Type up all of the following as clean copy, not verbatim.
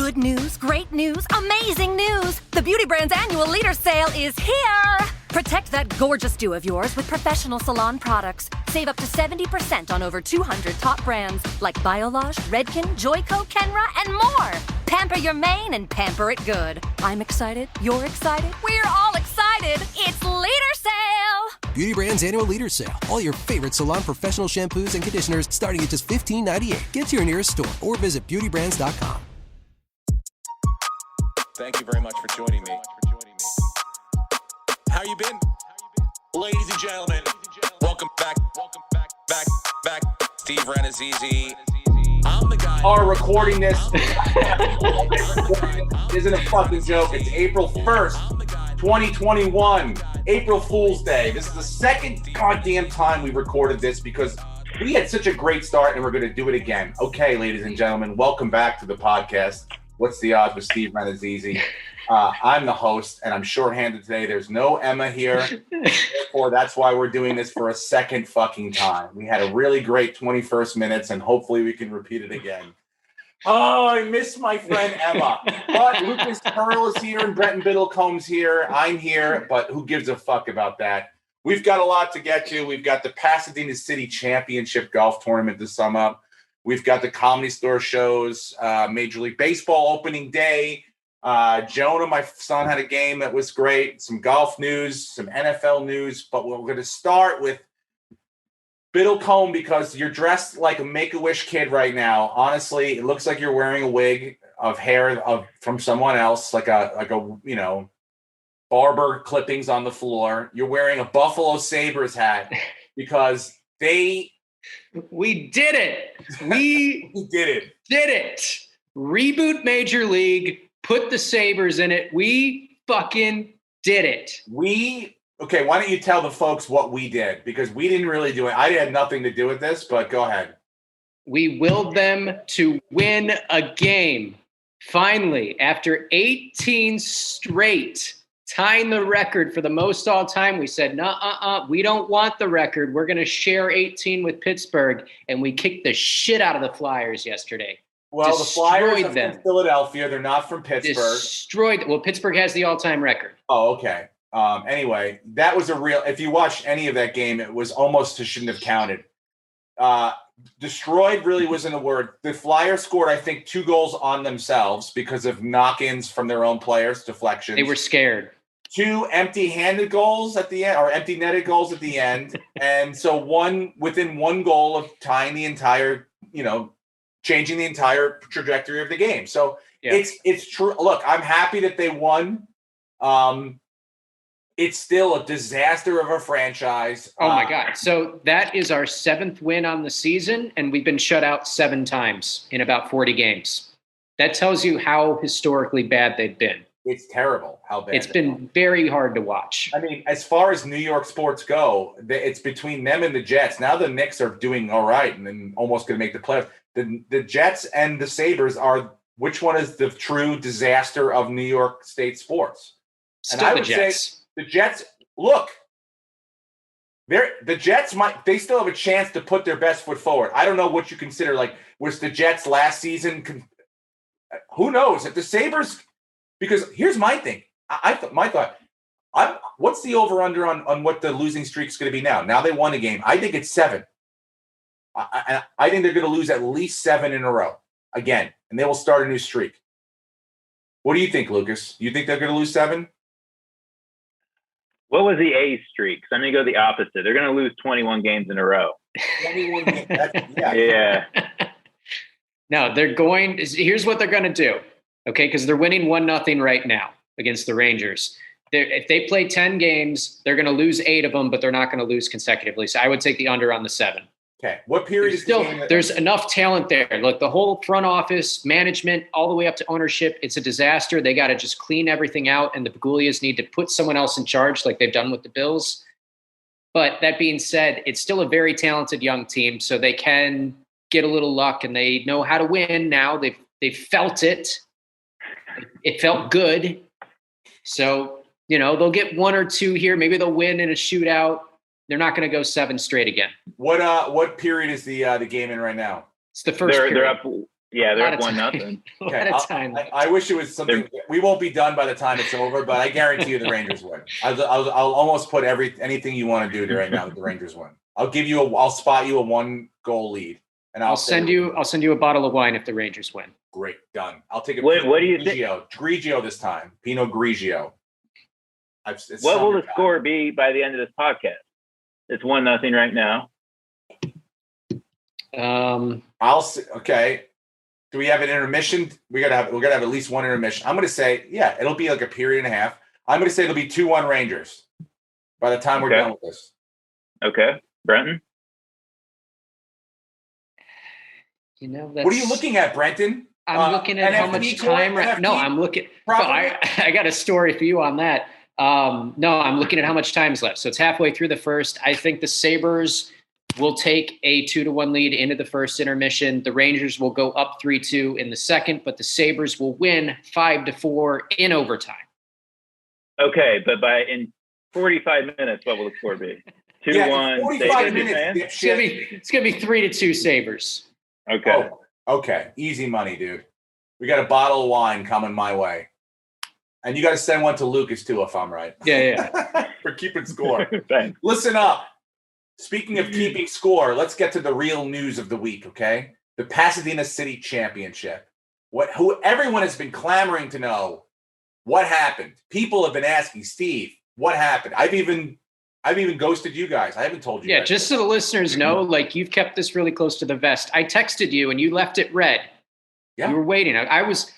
Good news, great news, amazing news! The Beauty Brand's annual leader sale is here! Protect that gorgeous do of yours with professional salon products. Save up to 70% on over 200 top brands like Biolage, Redken, Joico, Kenra, and more. Pamper your mane and pamper it good. I'm excited, you're excited, we're all excited. It's leader sale! Beauty Brand's annual leader sale. All your favorite salon professional shampoos and conditioners starting at just $15.98. Get to your nearest store or visit beautybrands.com. Thank you very much for joining me. How you been? Ladies and gentlemen, welcome back. Steve Renazizi. I'm the guy. Are recording this. Isn't a fucking joke. It's April 1st, 2021. April Fool's Day. This is the second goddamn time we recorded this because we had such a great start and we're going to do it again. Okay, ladies and gentlemen, welcome back to the podcast. What's the odds with Steve Renazizi? I'm the host, and I'm shorthanded today. There's no Emma here. Therefore, that's why we're doing this for a second fucking time. We had a really great 21st minutes, and hopefully we can repeat it again. Oh, I miss my friend Emma. But Lucas Pearl is here, and Brenton Biddlecomb's here. I'm here, but who gives a fuck about that? We've got a lot to get to. We've got the Pasadena City Championship Golf Tournament to sum up. We've got the Comedy Store shows, Major League Baseball opening day. Jonah, my son, had a game that was great. Some golf news, some NFL news. But we're going to start with Biddlecombe because you're dressed like a Make-A-Wish kid right now. Honestly, it looks like you're wearing a wig of hair from someone else, like a barber clippings on the floor. You're wearing a Buffalo Sabres hat because we did it. We did it. Reboot Major League. Put the Sabres in it. We fucking did it. Okay, why don't you tell the folks what we did? Because we didn't really do it. I had nothing to do with this, but go ahead. We willed them to win a game. Finally, after 18 straight, tying the record for the most all time, we said, we don't want the record. We're going to share 18 with Pittsburgh. And we kicked the shit out of the Flyers yesterday. Well, the Flyers are from Philadelphia. They're not from Pittsburgh. Well, Pittsburgh has the all-time record. Oh, okay. Anyway, that was if you watched any of that game, it was almost shouldn't have counted. Destroyed really wasn't a word. The Flyers scored, I think, 2 goals on themselves because of knock-ins from their own players, deflections. They were scared. 2 empty-handed goals at the end, or empty-netted goals at the end. And so within 1 goal of tying the entire, changing the entire trajectory of the game. So yeah. It's true. Look, I'm happy that they won. It's still a disaster of a franchise. Oh my God. So that is our 7th win on the season, and we've been shut out 7 times in about 40 games. That tells you how historically bad they've been. It's terrible how bad it's been. Very hard to watch. I mean, as far as New York sports go, it's between them and the Jets. Now the Knicks are doing all right and then almost going to make the playoffs. The Jets and the Sabres are which one is the true disaster of New York State sports? Still and I the would Jets. say the Jets, look, the Jets they still have a chance to put their best foot forward. I don't know what you consider, like, was the Jets last season? Who knows? If the Sabres, because here's my thing. My thought, what's the over-under on what the losing streak is going to be now? Now they won a game. I think it's 7. I think they're going to lose at least 7 in a row again, and they will start a new streak. What do you think, Lucas? You think they're going to lose 7? What was the A's streak? So I'm going to go the opposite. They're going to lose 21 games in a row. 21 games. Yeah. No, here's what they're going to do. Okay. Cause they're winning 1-0 right now against the Rangers. If they play 10 games, they're going to lose 8 of them, but they're not going to lose consecutively. So I would take the under on the 7. Okay. What period there's enough talent there. Look, the whole front office, management, all the way up to ownership, it's a disaster. They got to just clean everything out, and the Pagulias need to put someone else in charge like they've done with the Bills. But that being said, it's still a very talented young team, so they can get a little luck, and they know how to win now. They've felt it. It felt good. So, they'll get 1 or 2 here. Maybe they'll win in a shootout. They're not going to go 7 straight again. What period is the game in right now? It's the first period. Yeah, they're lot up of 1-0. time. A Okay, lot of time. I wish it was something. We won't be done by the time it's over, but I guarantee you the Rangers win. I'll almost put anything you want to do right now that the Rangers win. I'll spot you a 1-goal lead, and I'll send you a bottle of wine if the Rangers win. Great, done. I'll take a What Pinot do you think? Grigio this time. Pinot Grigio. What will the score be by the end of this podcast? It's 1-0 right now. Okay. Do we have an intermission? We're gonna have at least one intermission. I'm gonna say, yeah, it'll be like a period and a half. I'm gonna say it'll be 2-1 Rangers by the time we're done with this. Okay, Brenton. What are you looking at, Brenton? I'm looking at how much time. I'm looking. I got a story for you on that. No, I'm looking at how much time's left. So it's halfway through the first. I think the Sabres will take a 2-1 lead into the first intermission. The Rangers will go up 3-2 in the second, but the Sabres will win 5-4 in overtime. Okay, but in 45 minutes, what will the score be? 2-1. 45 minutes. It's gonna be 3-2 Sabres. Okay. Oh, okay. Easy money, dude. We got a bottle of wine coming my way. And you got to send one to Lucas, too, if I'm right. Yeah. For keeping score. Thanks. Listen up. Speaking of keeping score, let's get to the real news of the week, okay? The Pasadena City Championship. Everyone has been clamoring to know what happened. People have been asking, Steve, what happened? I've even ghosted you guys. I haven't told you. Yeah, just so the listeners know, like you've kept this really close to the vest. I texted you and you left it read. Yeah. You were waiting. I was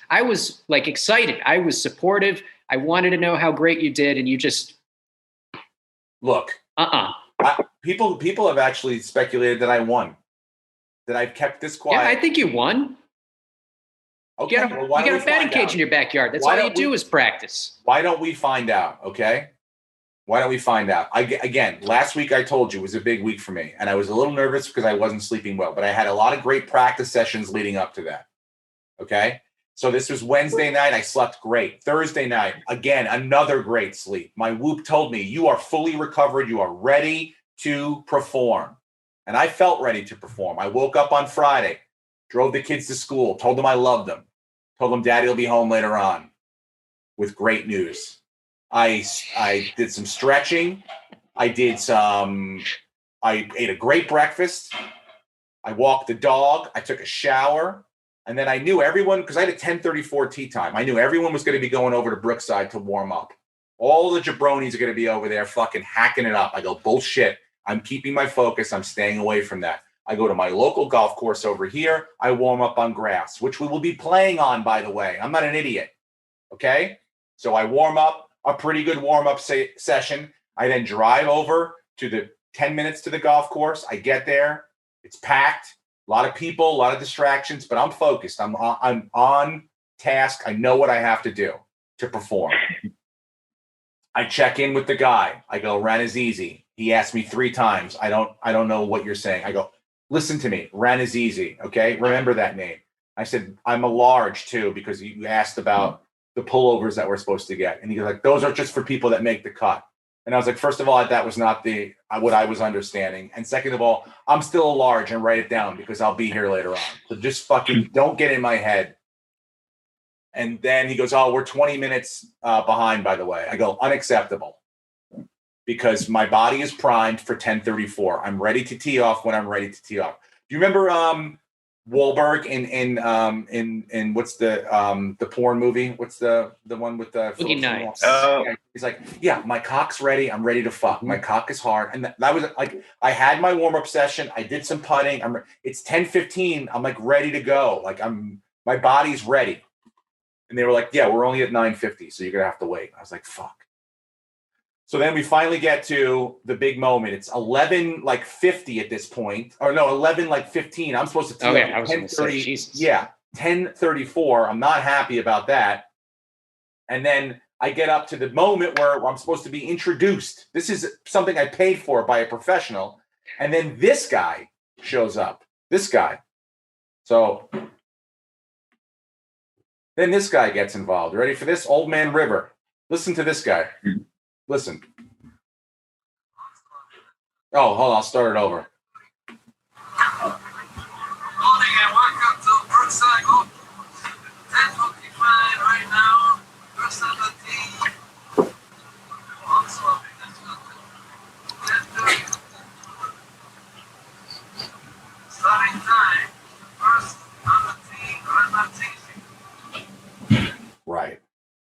like excited. I was supportive. I wanted to know how great you did, and you just look. People have actually speculated that I won. That I've kept this quiet. Yeah, I think you won. Okay, you got a batting cage in your backyard. That's all you do is practice. Why don't we find out? Okay. Why don't we find out? Again, last week I told you was a big week for me, and I was a little nervous because I wasn't sleeping well. But I had a lot of great practice sessions leading up to that. Okay. So this was Wednesday night. I slept great. Thursday night, again, another great sleep. My Whoop told me, you are fully recovered. You are ready to perform. And I felt ready to perform. I woke up on Friday, drove the kids to school, told them I loved them, told them Daddy will be home later on with great news. I did some stretching. I ate a great breakfast. I walked the dog. I took a shower. And then I knew everyone, because I had a 10:34 tea time. I knew everyone was going to be going over to Brookside to warm up. All the jabronis are going to be over there fucking hacking it up. I go, bullshit. I'm keeping my focus. I'm staying away from that. I go to my local golf course over here. I warm up on grass, which we will be playing on, by the way. I'm not an idiot. Okay? So I warm up, a pretty good warm-up session. I then drive over to the 10 minutes to the golf course. I get there. It's packed. A lot of people, a lot of distractions, but I'm focused. I'm on task. I know what I have to do to perform. I check in with the guy. I go, Ren is easy. He asked me 3 times. I don't know what you're saying. I go, listen to me. Ren is easy. Okay. Remember that name. I said, I'm a large too, because you asked about the pullovers that we're supposed to get. And he was like, those are just for people that make the cut. And I was like, first of all, that was not what I was understanding. And second of all, I'm still a large, and write it down because I'll be here later on. So just fucking don't get in my head. And then he goes, oh, we're 20 minutes behind, by the way. I go, unacceptable, because my body is primed for 10:34. I'm ready to tee off when I'm ready to tee off. Do you remember Wahlberg in what's the porn movie? What's the one with the Boogie Nights? He's like, yeah, my cock's ready. I'm ready to fuck. My cock is hard. And that was like, I had my warm-up session. I did some putting. It's 10:15. I'm like ready to go. Like my body's ready. And they were like, yeah, we're only at 9:50, so you're gonna have to wait. I was like, fuck. So then we finally get to the big moment. It's 11:50 at this point, or no, 11:15. I'm supposed to tee okay, up I was 10:30. Jesus. Yeah, 10:34. I'm not happy about that. And then I get up to the moment where I'm supposed to be introduced. This is something I paid for by a professional. And then this guy shows up. This guy. So then this guy gets involved. You ready for this? Old Man River. Listen to this guy. Listen. Oh, hold on. I'll start it over. Morning and welcome to Brookside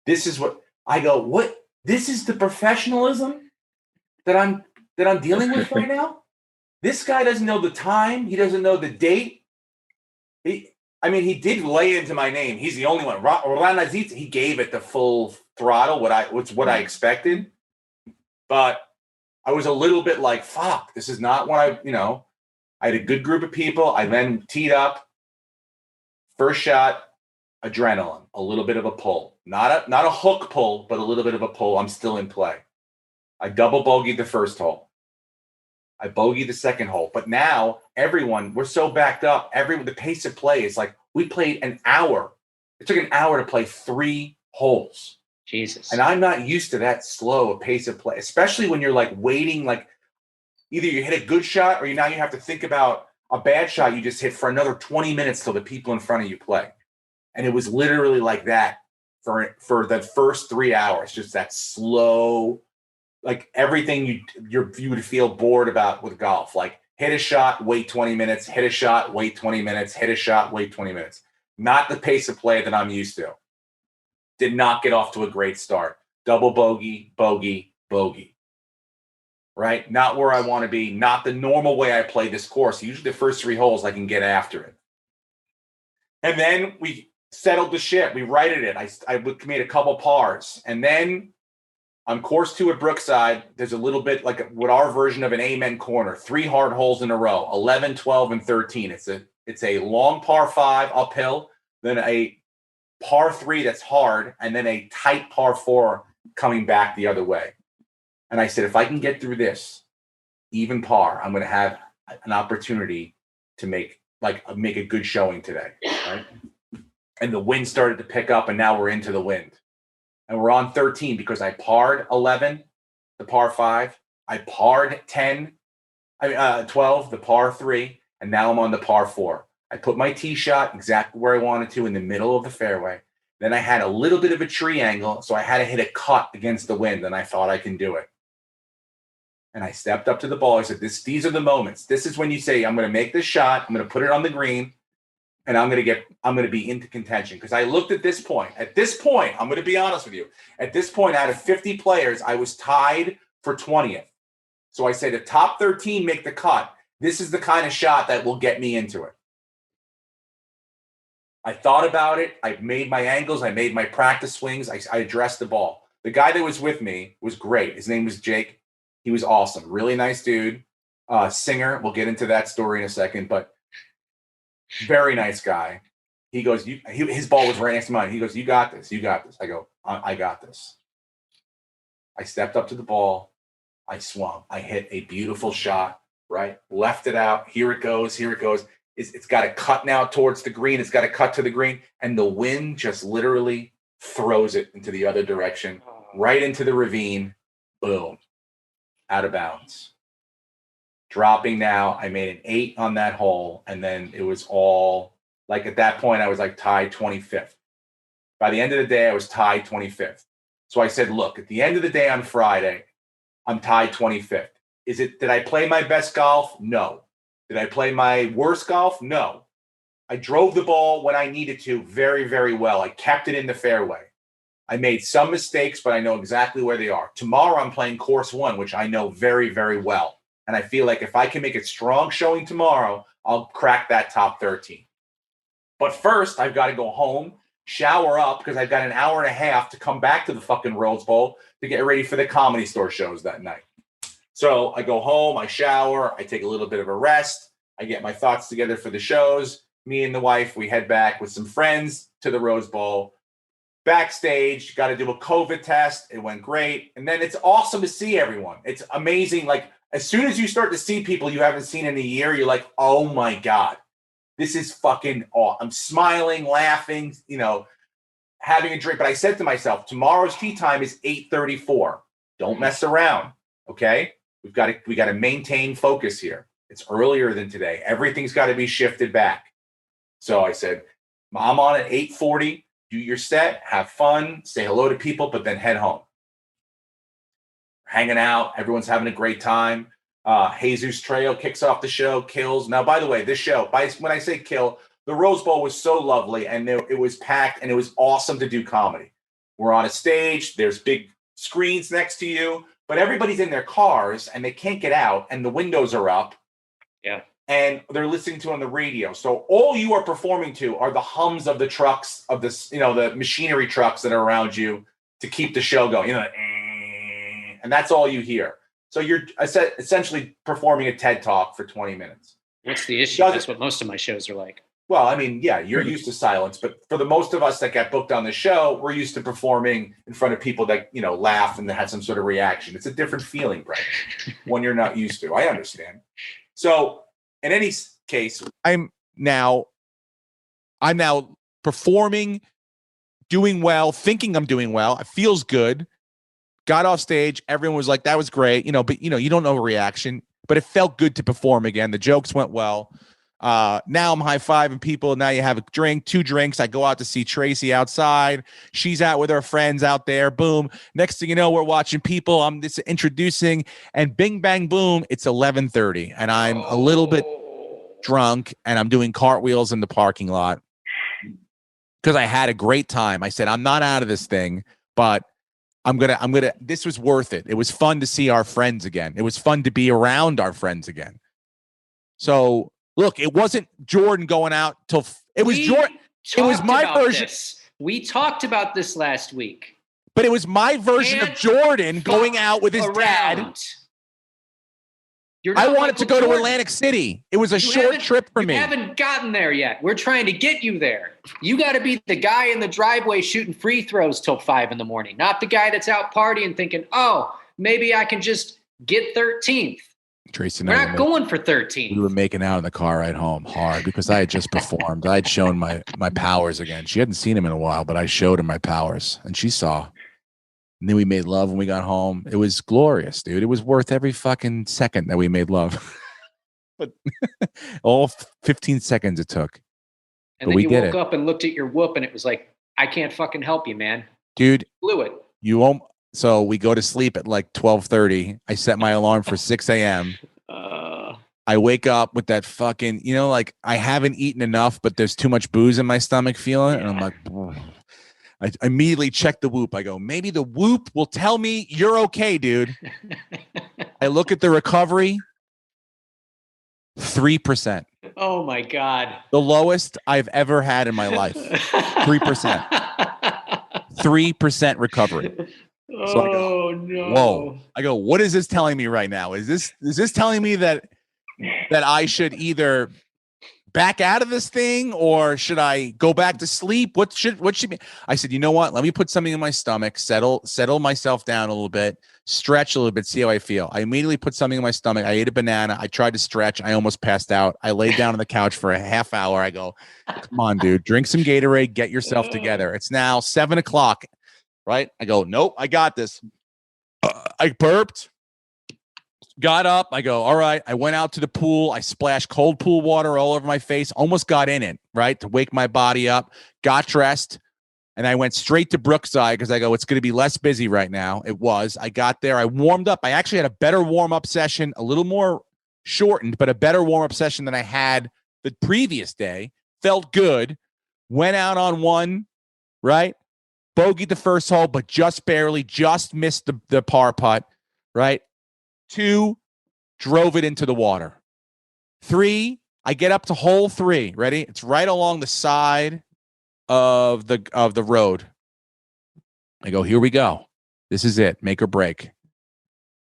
This is what I go, what? This is the professionalism that I'm dealing with right now? This guy doesn't know the time. He doesn't know the date. He did lay into my name. He's the only one. He gave it the full throttle, what I expected. But I was a little bit like, fuck, this is not what I had a good group of people. I then teed up. First shot, adrenaline, a little bit of a pull. Not a hook pull, but a little bit of a pull. I'm still in play. I double bogeyed the first hole. I bogeyed the second hole. But now we're so backed up. The pace of play is like we played an hour. It took an hour to play 3 holes. Jesus. And I'm not used to that slow a pace of play, especially when you're like waiting, like either you hit a good shot or you have to think about a bad shot you just hit for another 20 minutes till the people in front of you play. And it was literally like that for the first 3 hours, just that slow, like everything you would feel bored about with golf. Like hit a shot, wait 20 minutes, hit a shot, wait 20 minutes, hit a shot, wait 20 minutes. Not the pace of play that I'm used to. Did not get off to a great start. Double bogey, bogey, bogey. Right? Not where I want to be. Not the normal way I play this course. Usually the first 3 holes I can get after it. And then we settled the ship. We righted it. I made a couple pars. And then on course 2 at Brookside, there's a little bit like what our version of an amen corner. 3 hard holes in a row, 11, 12, and 13. It's a long par 5 uphill, then a par 3 that's hard, and then a tight par 4 coming back the other way. And I said, if I can get through this even par, I'm going to have an opportunity to make a good showing today, right? And the wind started to pick up, and now we're into the wind. And we're on 13 because I parred 11, the par 5. I parred 12, the par 3, and now I'm on the par 4. I put my tee shot exactly where I wanted to in the middle of the fairway. Then I had a little bit of a tree angle, so I had to hit a cut against the wind, and I thought I can do it. And I stepped up to the ball. I said, these are the moments. This is when you say, I'm going to make this shot. I'm going to put it on the green, and I'm going to be into contention. Because I looked at this point. At this point, I'm going to be honest with you. At this point, out of 50 players, I was tied for 20th. So I say the top 13 make the cut. This is the kind of shot that will get me into it. I thought about it. I made my angles. I made my practice swings. I addressed the ball. The guy that was with me was great. His name was Jake. He was awesome. Really nice dude. Singer. We'll get into that story in a second, but very nice guy. He goes, his ball was right next to mine. He goes, you got this. You got this. I go, I got this. I stepped up to the ball. I swung. I hit a beautiful shot, right? Left it out. Here it goes. Here it goes. It's got to cut now towards the green. It's got to cut to the green. And the wind just literally throws it into the other direction, right into the ravine. Boom. Out of bounds. Dropping now. I made an 8 on that hole. And then it was all like at that point, I was like tied 25th. By the end of the day, I was tied 25th. So I said, look, at the end of the day on Friday, I'm tied 25th. Did I play my best golf? No. Did I play my worst golf? No. I drove the ball when I needed to very, very well. I kept it in the fairway. I made some mistakes, but I know exactly where they are. Tomorrow I'm playing course 1, which I know very, very well. And I feel like if I can make a strong showing tomorrow, I'll crack that top 13. But first, I've got to go home, shower up, because I've got an hour and a half to come back to the fucking Rose Bowl to get ready for the Comedy Store shows that night. So I go home, I shower, I take a little bit of a rest. I get my thoughts together for the shows. Me and the wife, we head back with some friends to the Rose Bowl. Backstage, got to do a COVID test. It went great. And then it's awesome to see everyone. It's amazing. Like, as soon as you start to see people you haven't seen in a year, you're like, oh my God, this is fucking awesome. I'm smiling, laughing, having a drink. But I said to myself, tomorrow's tee time is 8:34. Don't mess around. Okay. We got to maintain focus here. It's earlier than today. Everything's got to be shifted back. So I said, I'm on at 8:40. Do your set, have fun, say hello to people, but then head home. Hanging out. Everyone's having a great time. Jesus Trail kicks off the show, kills. Now, by the way, this show, when I say kill, the Rose Bowl was so lovely and it was packed and it was awesome to do comedy. We're on a stage. There's big screens next to you, but everybody's in their cars and they can't get out, and the windows are up. Yeah. And they're listening to on the radio. So all you are performing to are the hums of the trucks, of this, the machinery trucks that are around you to keep the show going. And that's all you hear. So you're essentially performing a TED Talk for 20 minutes. What's the issue? That's what most of my shows are like. Well, I mean, yeah, you're used to silence, but for the most of us that get booked on the show, we're used to performing in front of people that, laugh and that had some sort of reaction. It's a different feeling, Brett, one you're not used to. I understand. So in any case, I'm now performing, doing well, thinking I'm doing well. It feels good. Got off stage. Everyone was like, that was great. But you don't know a reaction, but it felt good to perform again. The jokes went well. Now I'm high-fiving people. Now you have a drink, 2 drinks. I go out to see Tracy outside. She's out with her friends out there. Boom. Next thing you know, we're watching people. I'm just introducing, and bing, bang, boom. It's 11:30, and I'm a little bit drunk, and I'm doing cartwheels in the parking lot because I had a great time. I said, I'm not out of this thing, but I'm gonna. This was worth it. It was fun to see our friends again. It was fun to be around our friends again. So. Look, it wasn't Jordan going out till it was Jordan. It was my version. We talked about this last week. But it was my version of Jordan going out with his dad. I wanted to go to Atlantic City. It was a short trip for me. You haven't gotten there yet. We're trying to get you there. You got to be the guy in the driveway shooting free throws till 5 a.m, not the guy that's out partying thinking, oh, maybe I can just get 13th. Tracy, we're not going for 13. We were making out in the car ride home hard because I had just performed. I had shown my powers again. She hadn't seen him in a while, but I showed her my powers, and she saw. And then we made love when we got home. It was glorious, dude. It was worth every fucking second that we made love. But all 15 seconds it took. And then you woke up and looked at your whoop, and it was like, I can't fucking help you, man. Dude. Blew it. You won't. So we go to sleep at like 12:30. I set my alarm for 6 a.m. I wake up with that fucking, like I haven't eaten enough, but there's too much booze in my stomach feeling. And I'm like, I immediately check the Whoop. I go, maybe the Whoop will tell me you're okay, dude. I look at the recovery, 3%. Oh my God. The lowest I've ever had in my life. 3%. 3% recovery. So I go, no. Whoa. I go, what is this telling me right now? Is this telling me that I should either back out of this thing or should I go back to sleep? What should be? I said, you know what? Let me put something in my stomach, settle myself down a little bit, stretch a little bit, see how I feel. I immediately put something in my stomach. I ate a banana. I tried to stretch. I almost passed out. I laid down on the couch for a half hour. I go, come on, dude, drink some Gatorade, get yourself together. It's now 7:00. Right? I go, nope, I got this. I burped, got up. I go, all right. I went out to the pool. I splashed cold pool water all over my face, almost got in it, right? To wake my body up, got dressed, and I went straight to Brookside because I go, it's going to be less busy right now. It was. I got there. I warmed up. I actually had a better warm-up session, a little more shortened, but a better warm-up session than I had the previous day. Felt good. Went out on one, right? Bogeyed the first hole, but just barely, just missed the par putt, right? 2, drove it into the water. 3, I get up to hole 3. Ready? It's right along the side of the road. I go, here we go. This is it. Make or break.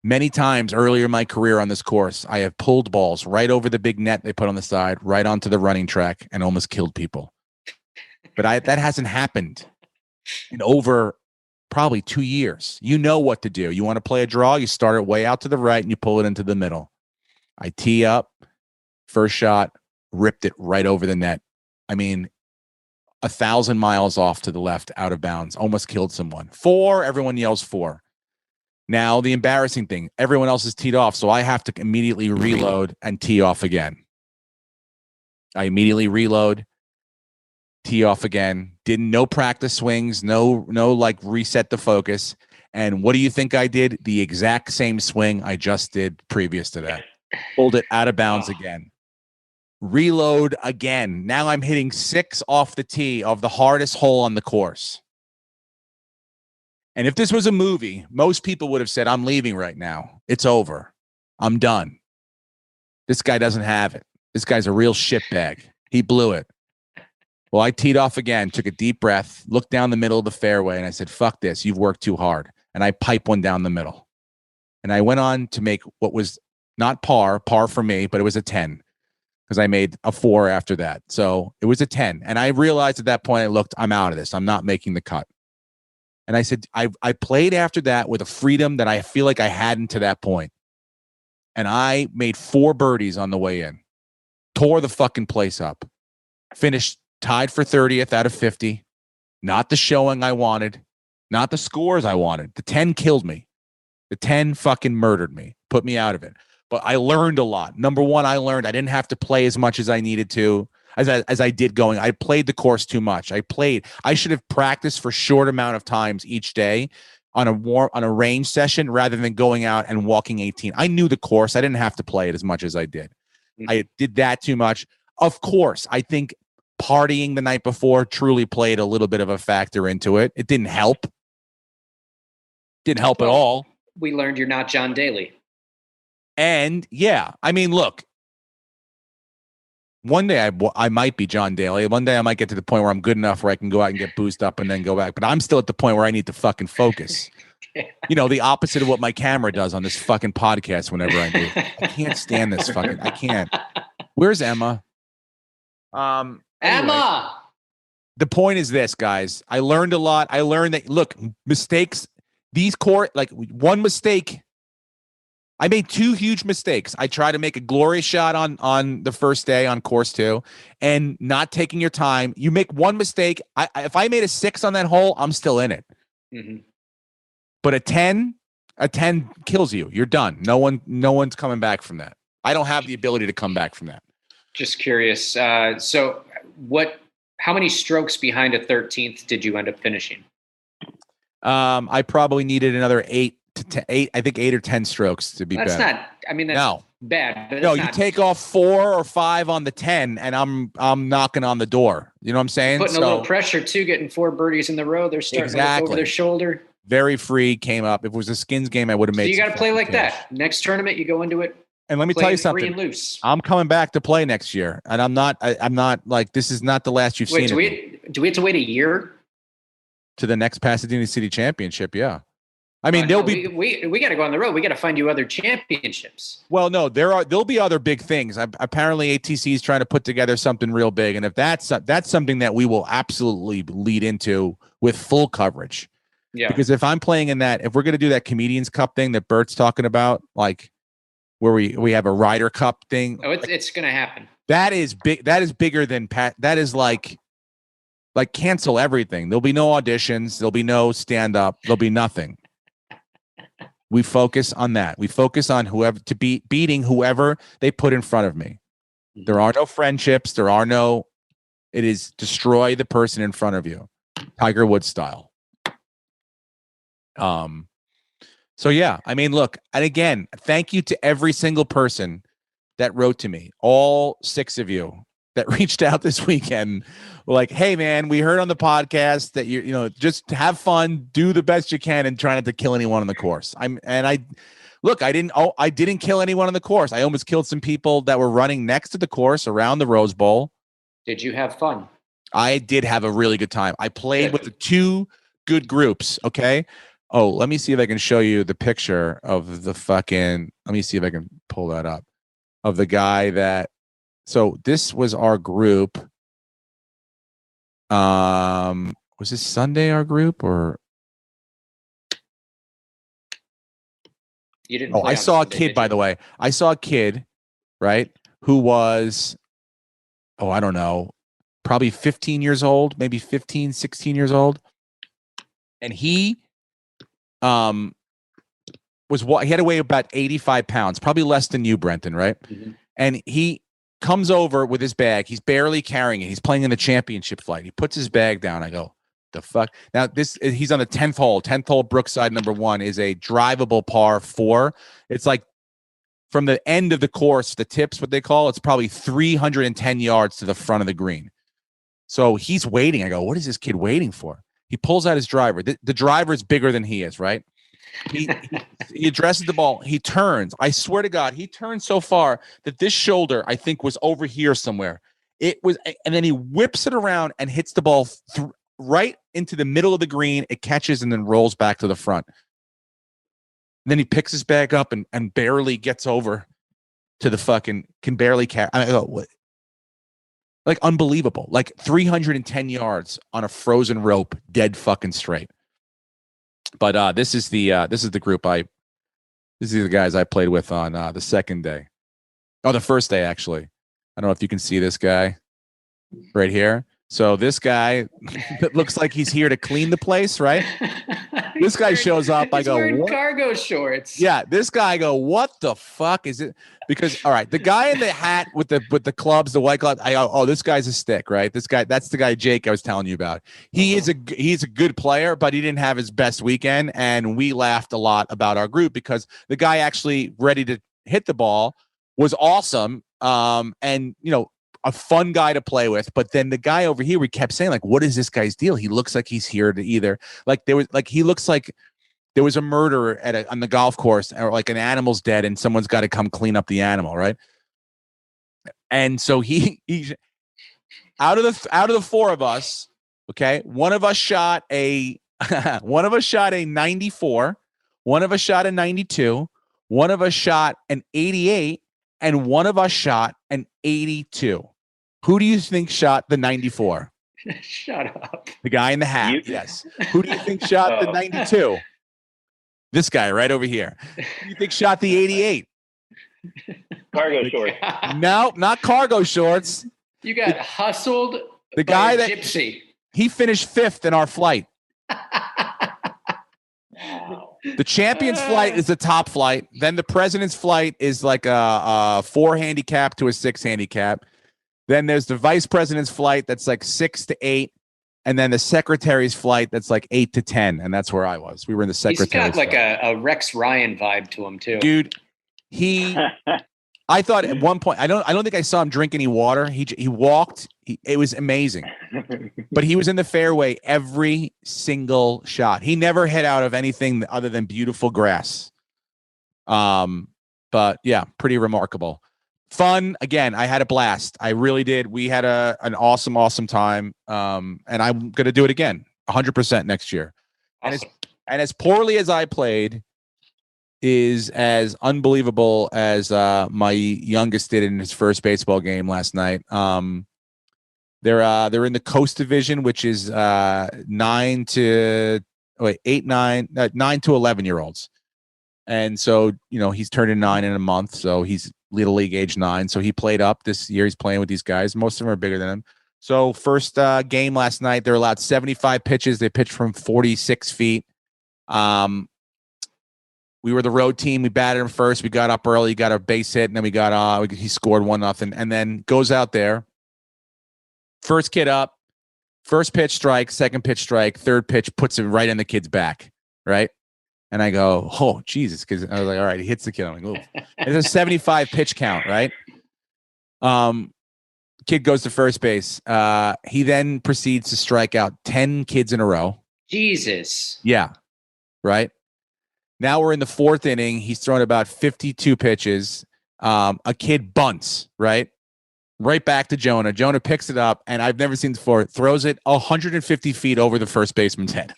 Many times earlier in my career on this course, I have pulled balls right over the big net they put on the side, right onto the running track, and almost killed people. But that hasn't happened in over probably 2 years. You know what to do. You want to play a draw, you start it way out to the right and you pull it into the middle. I tee up, first shot, ripped it right over the net. I mean, 1,000 miles off to the left, out of bounds, almost killed someone. 4, everyone yells 4. Now, the embarrassing thing, everyone else is teed off, so I have to immediately reload and tee off again. I immediately reload, tee off again. No practice swings, no like reset the focus. And what do you think I did? The exact same swing I just did previous to that. Pulled it out of bounds again. Reload again. Now I'm hitting 6 off the tee of the hardest hole on the course. And if this was a movie, most people would have said, I'm leaving right now. It's over. I'm done. This guy doesn't have it. This guy's a real shitbag. He blew it. Well, I teed off again, took a deep breath, looked down the middle of the fairway, and I said, fuck this. You've worked too hard. And I piped one down the middle. And I went on to make what was not par for me, but it was a 10 because I made a 4 after that. So it was a 10. And I realized at that point, I'm out of this. I'm not making the cut. And I said, I played after that with a freedom that I feel like I hadn't to that point. And I made 4 birdies on the way in. Tore the fucking place up. Finished tied for 30th out of 50. Not the showing I wanted. Not the scores I wanted. The 10 killed me. The 10 fucking murdered me. Put me out of it. But I learned a lot. Number one, I learned I didn't have to play as much as I needed to. As I did going, I played the course too much. I should have practiced for short amount of times each day on a range session rather than going out and walking 18. I knew the course. I didn't have to play it as much as I did. Mm-hmm. I did that too much. Of course, I think partying the night before truly played a little bit of a factor into it. It didn't help. Didn't help at all. We learned you're not John Daly. And yeah, I mean, look, one day I might be John Daly. One day I might get to the point where I'm good enough where I can go out and get boozed up and then go back. But I'm still at the point where I need to fucking focus. You know, the opposite of what my camera does on this fucking podcast whenever I do. I can't stand this fucking. I can't. Where's Emma? Anyway, Emma. The point is this, guys. I learned a lot. I learned that, look, mistakes, one mistake. I made 2 huge mistakes. I tried to make a glorious shot on the first day on course 2 and not taking your time. You make one mistake. If I made a 6 on that hole, I'm still in it. Mm-hmm. But a 10 kills you. You're done. No one's coming back from that. I don't have the ability to come back from that. Just curious. So how many strokes behind a 13th did you end up finishing? I probably needed another 8 to 8. I think 8 or 10 strokes to be that's better. Not. I mean, that's bad. But no, you take off 4 or 5 on the 10, and I'm knocking on the door. You know what I'm saying? Putting a little pressure too, getting 4 birdies in the row. They're starting to look over their shoulder. Very free, came up. If it was a skins game, I would have made. So you got to play like that. Next tournament, you go into it. And let me tell you something. Free and loose. I'm coming back to play next year, and I'm not like, this is not the last you've seen. Do we have to wait a year to the next Pasadena City Championship? Yeah. I mean, we got to go on the road. We got to find you other championships. Well, no, there'll be other big things. Apparently, ATC is trying to put together something real big, and if that's something that we will absolutely lead into with full coverage. Yeah. Because if I'm playing in that, if we're going to do that Comedians Cup thing that Bert's talking about, like where we have a Ryder Cup thing, it's going to happen. That is big. That is bigger than Pat. That is like cancel everything. There'll be no auditions. There'll be no stand up. There'll be nothing. We focus on that. We focus on beating whoever they put in front of me. There are no friendships. It is destroy the person in front of you. Tiger Woods style. So yeah, I mean, look, and again, thank you to every single person that wrote to me, all 6 of you that reached out this weekend. Like, hey man, we heard on the podcast that you just have fun, do the best you can, and try not to kill anyone on the course. I didn't kill anyone on the course. I almost killed some people that were running next to the course around the Rose Bowl. Did you have fun? I did have a really good time. I played with the 2 good groups. Okay. Oh, let me see if I can show you the picture of the fucking. Let me see if I can pull that up of the guy that. So this was our group. Was this Sunday our group or? You didn't. Oh, I saw Sunday, a kid. By the way, I saw a kid, right, who was, I don't know, probably 15 years old, maybe 15, 16 years old, and he, he had to weigh about 85 pounds, probably less than you, Brenton, right? Mm-hmm. And he comes over with his bag. He's barely carrying it. He's playing in the championship flight. He puts his bag down. I go, the fuck? Now, he's on the 10th hole. 10th hole, Brookside number 1 is a drivable par 4. It's like from the end of the course, the tips, what they call, it's probably 310 yards to the front of the green. So he's waiting. I go, what is this kid waiting for? He pulls out his driver. The driver is bigger than he is, right? He addresses the ball. He turns. I swear to God, he turned so far that this shoulder, I think, was over here somewhere. It was, and then he whips it around and hits the ball right into the middle of the green. It catches and then rolls back to the front. And then he picks his bag up and barely gets over to the fucking, can barely carry. I go, what? Like unbelievable. Like 310 yards on a frozen rope, dead fucking straight. But this is the group this is the guys I played with on the second day. Oh, the first day actually. I don't know if you can see this guy right here. So this guy that looks like he's here to clean the place, right? This guy shows up. I go, wearing what? Cargo shorts. Yeah, this guy. I go, what the fuck is it? Because all right, the guy in the hat with the clubs, the white gloves. I go, oh, this guy's a stick, right? This guy, that's the guy Jake I was telling you about. He's a good player, but he didn't have his best weekend, and we laughed a lot about our group because the guy actually ready to hit the ball was awesome, and a fun guy to play with. But then the guy over here, we kept saying, like, what is this guy's deal? He looks like he's here to either he looks like there was a murder on the golf course, or like an animal's dead and someone's got to come clean up the animal, right? And so he out of the four of us, okay, one of us shot a 94, one of us shot a 92, one of us shot an 88, and one of us shot an 82. Who do you think shot the 94? Shut up. The guy in the hat. Yes. Who do you think shot the 92? This guy right over here. Who do you think shot the 88? Cargo shorts. No, not cargo shorts. You got hustled. The guy that gypsy. He finished 5th in our flight. Wow. The champion's flight is the top flight. Then the president's flight is like a 4 handicap to a 6 handicap. Then there's the vice president's flight that's like 6 to 8. And then the secretary's flight that's like 8 to 10. And that's where I was. We were in the secretary's He's got like a Rex Ryan vibe to him too. Dude, I thought at one point, I don't think I saw him drink any water. He walked. It was amazing. But he was in the fairway every single shot. He never hit out of anything other than beautiful grass. But yeah, pretty remarkable. Fun. Again, I had a blast. I really did. We had an awesome time. And I'm going to do it again 100% next year. Awesome. And as poorly as I played is as unbelievable as my youngest did in his first baseball game last night. They're in the Coast Division, which is 9 to 11-year-olds. And so, he's turning 9 in a month. So he's Little League age 9. So he played up this year. He's playing with these guys. Most of them are bigger than him. So first game last night, they're allowed 75 pitches. They pitched from 46 feet. We were the road team. We batted him first. We got up early, got a base hit, and then he scored 1-0, and then goes out there. First kid up, first pitch strike, second pitch strike, third pitch puts it right in the kid's back, right? And I go, oh, Jesus, because I was like, all right, he hits the kid. I'm like, ooh. It's a 75 pitch count, right? Kid goes to first base. He then proceeds to strike out 10 kids in a row. Jesus. Yeah, right? Now we're in the 4th inning. He's thrown about 52 pitches. A kid bunts, right? Right back to Jonah. Jonah picks it up, and I've never seen it before. Throws it 150 feet over the first baseman's head,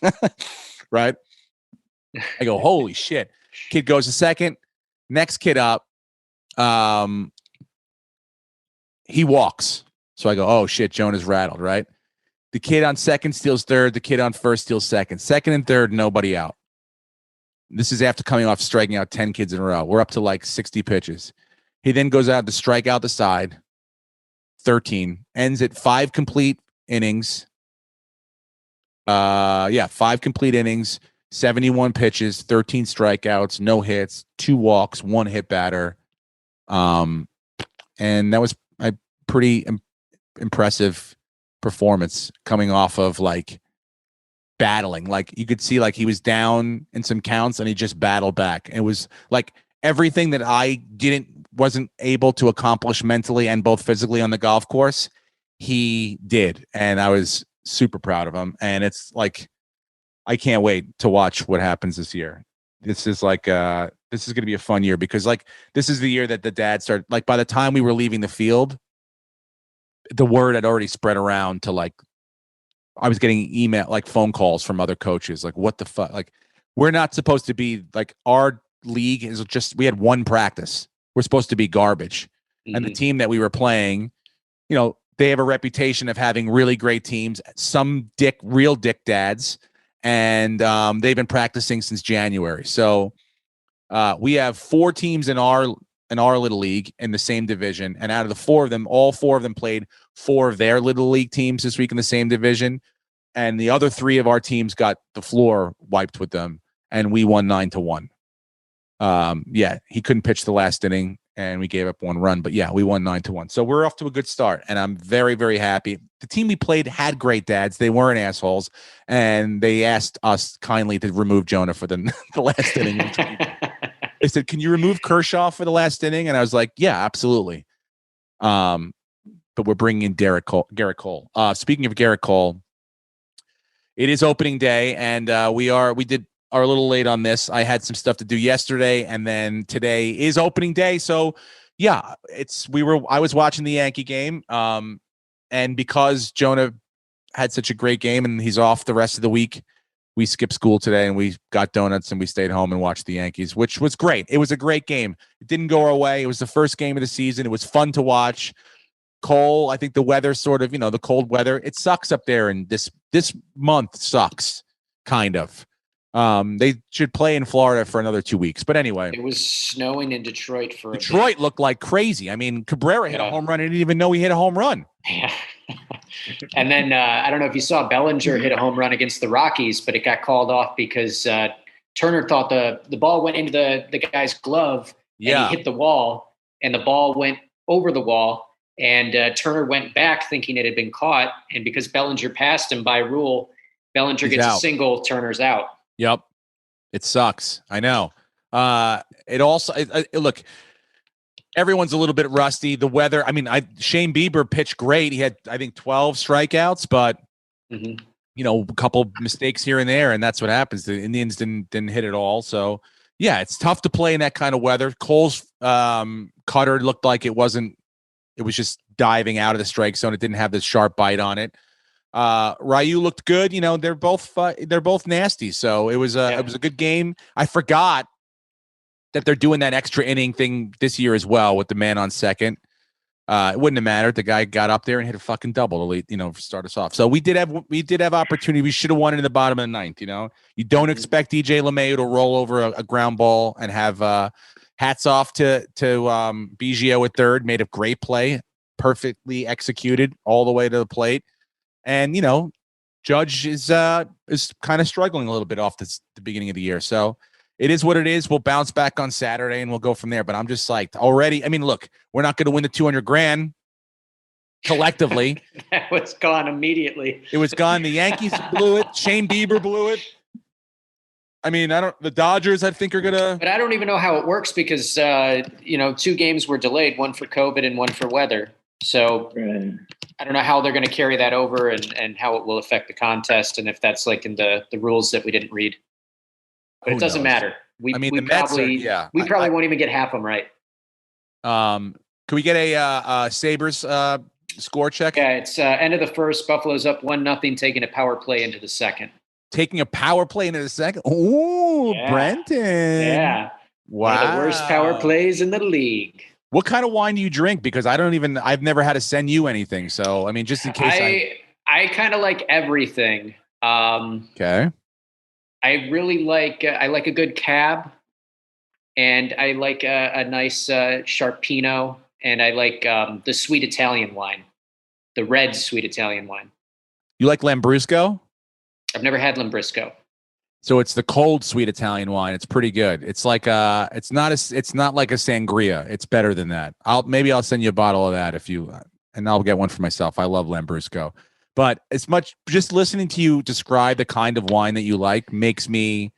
right? I go, holy shit. Kid goes to second. Next kid up. He walks. So I go, oh shit, Jonah's rattled, right? The kid on second steals third. The kid on first steals second. Second and third, nobody out. This is after coming off striking out 10 kids in a row. We're up to like 60 pitches. He then goes out to strike out the side. 13. Ends at 5 complete innings. 5 complete innings. 71 pitches, 13 strikeouts, no hits, 2 walks, 1 hit batter. And that was a pretty impressive performance coming off of like battling. Like you could see like he was down in some counts and he just battled back. It was like everything that I wasn't able to accomplish mentally and both physically on the golf course, he did. And I was super proud of him. And it's like I can't wait to watch what happens this year. This is like this is going to be a fun year because like this is the year that the dads start. Like by the time we were leaving the field, the word had already spread around to like I was getting phone calls from other coaches like what the fuck, like we're not supposed to be like our league is just we had one practice. We're supposed to be garbage. And the team that we were playing, you know, they have a reputation of having really great teams, some real dick dads, and they've been practicing since January. So we have 4 teams in our little league in the same division, and out of the 4 of them, all 4 of them played 4 of their little league teams this week in the same division, and the other 3 of our teams got the floor wiped with them, and we won 9-1. Yeah, he couldn't pitch the last inning, and we gave up 1 run, but yeah, we won 9-1. So we're off to a good start, and I'm very, very happy. The team we played had great dads; they weren't assholes, and they asked us kindly to remove Jonah for the last inning. They said, "Can you remove Kershaw for the last inning?" And I was like, "Yeah, absolutely." But we're bringing in Garrett Cole. Speaking of Garrett Cole, it is opening day, and we are a little late on this. I had some stuff to do yesterday, and then today is opening day. So yeah, I was watching the Yankee game. And because Jonah had such a great game and he's off the rest of the week, we skipped school today and we got donuts and we stayed home and watched the Yankees, which was great. It was a great game. It didn't go our way. It was the first game of the season. It was fun to watch. Cole, I think the weather sort of, the cold weather, it sucks up there. And this month sucks kind of. They should play in Florida for another 2 weeks. But anyway, it was snowing in Detroit for Detroit looked like crazy. I mean, Cabrera hit a home run. I didn't even know he hit a home run. Yeah. And then I don't know if you saw Bellinger hit a home run against the Rockies, but it got called off because Turner thought the ball went into the guy's glove and he hit the wall, and the ball went over the wall, and Turner went back thinking it had been caught, and because Bellinger passed him by rule, Bellinger gets a single, Turner's out. Yep. It sucks. I know. It also look, everyone's a little bit rusty. The weather, I mean, Shane Bieber pitched great. He had, I think, 12 strikeouts, but a couple mistakes here and there, and that's what happens. The Indians didn't hit it all. So yeah, it's tough to play in that kind of weather. Cole's cutter looked like it was just diving out of the strike zone. It didn't have the sharp bite on it. Ryu looked good. They're both nasty. So it was a good game. I forgot that they're doing that extra inning thing this year as well with the man on second. It wouldn't have mattered. The guy got up there and hit a fucking double to start us off. So we did have opportunity. We should have won in the bottom of the ninth. You don't expect DJ LeMahieu to roll over a ground ball and have hats off to Biggio at third. Made a great play, perfectly executed all the way to the plate. And, Judge is kind of struggling a little bit off the beginning of the year. So it is what it is. We'll bounce back on Saturday and we'll go from there. But I'm just psyched already. I mean, look, we're not going to win the $200,000 collectively. That was gone immediately. It was gone. The Yankees blew it. Shane Bieber blew it. I mean, the Dodgers, I think, are going to. But I don't even know how it works because, 2 games were delayed, one for COVID and one for weather. So I don't know how they're going to carry that over and how it will affect the contest and if that's like in the rules that we didn't read. But it doesn't matter. We probably won't even get half of them right. Can we get a Sabres score check? Yeah, it's end of the first. Buffalo's up 1-0, taking a power play into the second. Taking a power play into the second? Ooh, yeah. Brenton. Yeah. Wow. One of the worst power plays in the league. What kind of wine do you drink? Because I've never had to send you anything. So, I mean, just in case I kind of like everything. Okay. I really like a good cab, and I like a nice sharp Pinot, and I like the sweet Italian wine, the red sweet Italian wine. You like Lambrusco? I've never had Lambrusco. So it's the cold sweet Italian wine. It's pretty good. It's like it's not like a sangria. It's better than that. I'll send you a bottle of that and I'll get one for myself. I love Lambrusco. But just listening to you describe the kind of wine that you like made me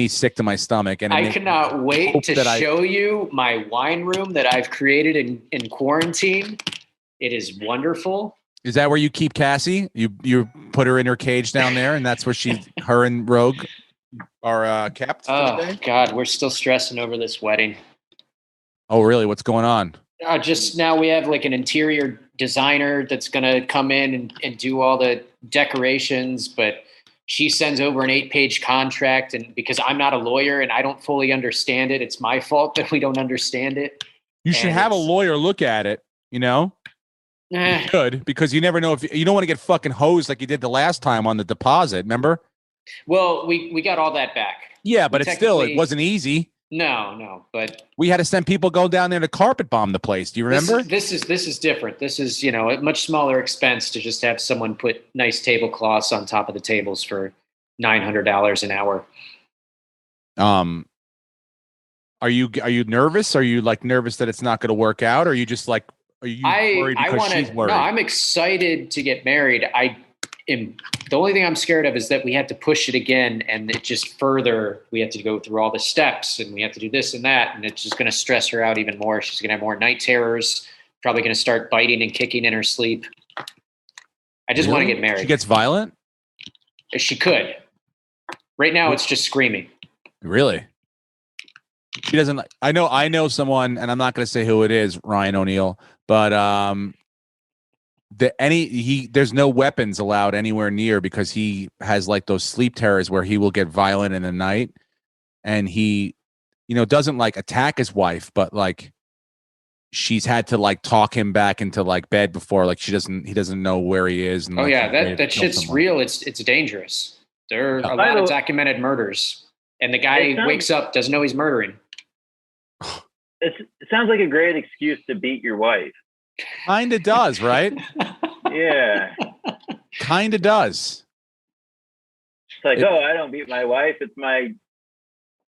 sick to my stomach. And I cannot wait to show you my wine room that I've created in quarantine. It is wonderful. Is that where you keep Cassie? You put her in her cage down there, and that's where her and Rogue are kept for the day? God, we're still stressing over this wedding. Oh, really? What's going on? Just now we have like an interior designer that's going to come in and do all the decorations, but she sends over an 8-page contract. And because I'm not a lawyer and I don't fully understand it, it's my fault that we don't understand it. You should have a lawyer look at it, you know? You should, because you never know if you don't want to get fucking hosed like you did the last time on the deposit, remember? Well, we got all that back. Yeah, but it wasn't easy. No, but we had to send people go down there to carpet bomb the place. Do you remember? This is different. This is, a much smaller expense to just have someone put nice tablecloths on top of the tables for $900 an hour. Are you nervous? Are you like nervous that it's not going to work out? Or are you just like, are you worried because she's worried? No, I'm excited to get married. The only thing I'm scared of is that we have to push it again, and it just we have to go through all the steps, and we have to do this and that, and it's just going to stress her out even more. She's going to have more night terrors, probably going to start biting and kicking in her sleep. I just want to get married. She gets violent? She could. Right now, it's just screaming. Really? She doesn't. I know someone, and I'm not going to say who it is, Ryan O'Neal, but there's no weapons allowed anywhere near because he has like those sleep terrors where he will get violent in the night, and he, doesn't like attack his wife, but like she's had to like talk him back into like bed before, like he doesn't know where he is. And, that shit's real. It's dangerous. There are a lot of documented murders, and the guy wakes up, doesn't know he's murdering. It sounds like a great excuse to beat your wife. Kinda does, right? Yeah. Kinda does. It's like, I don't beat my wife. It's my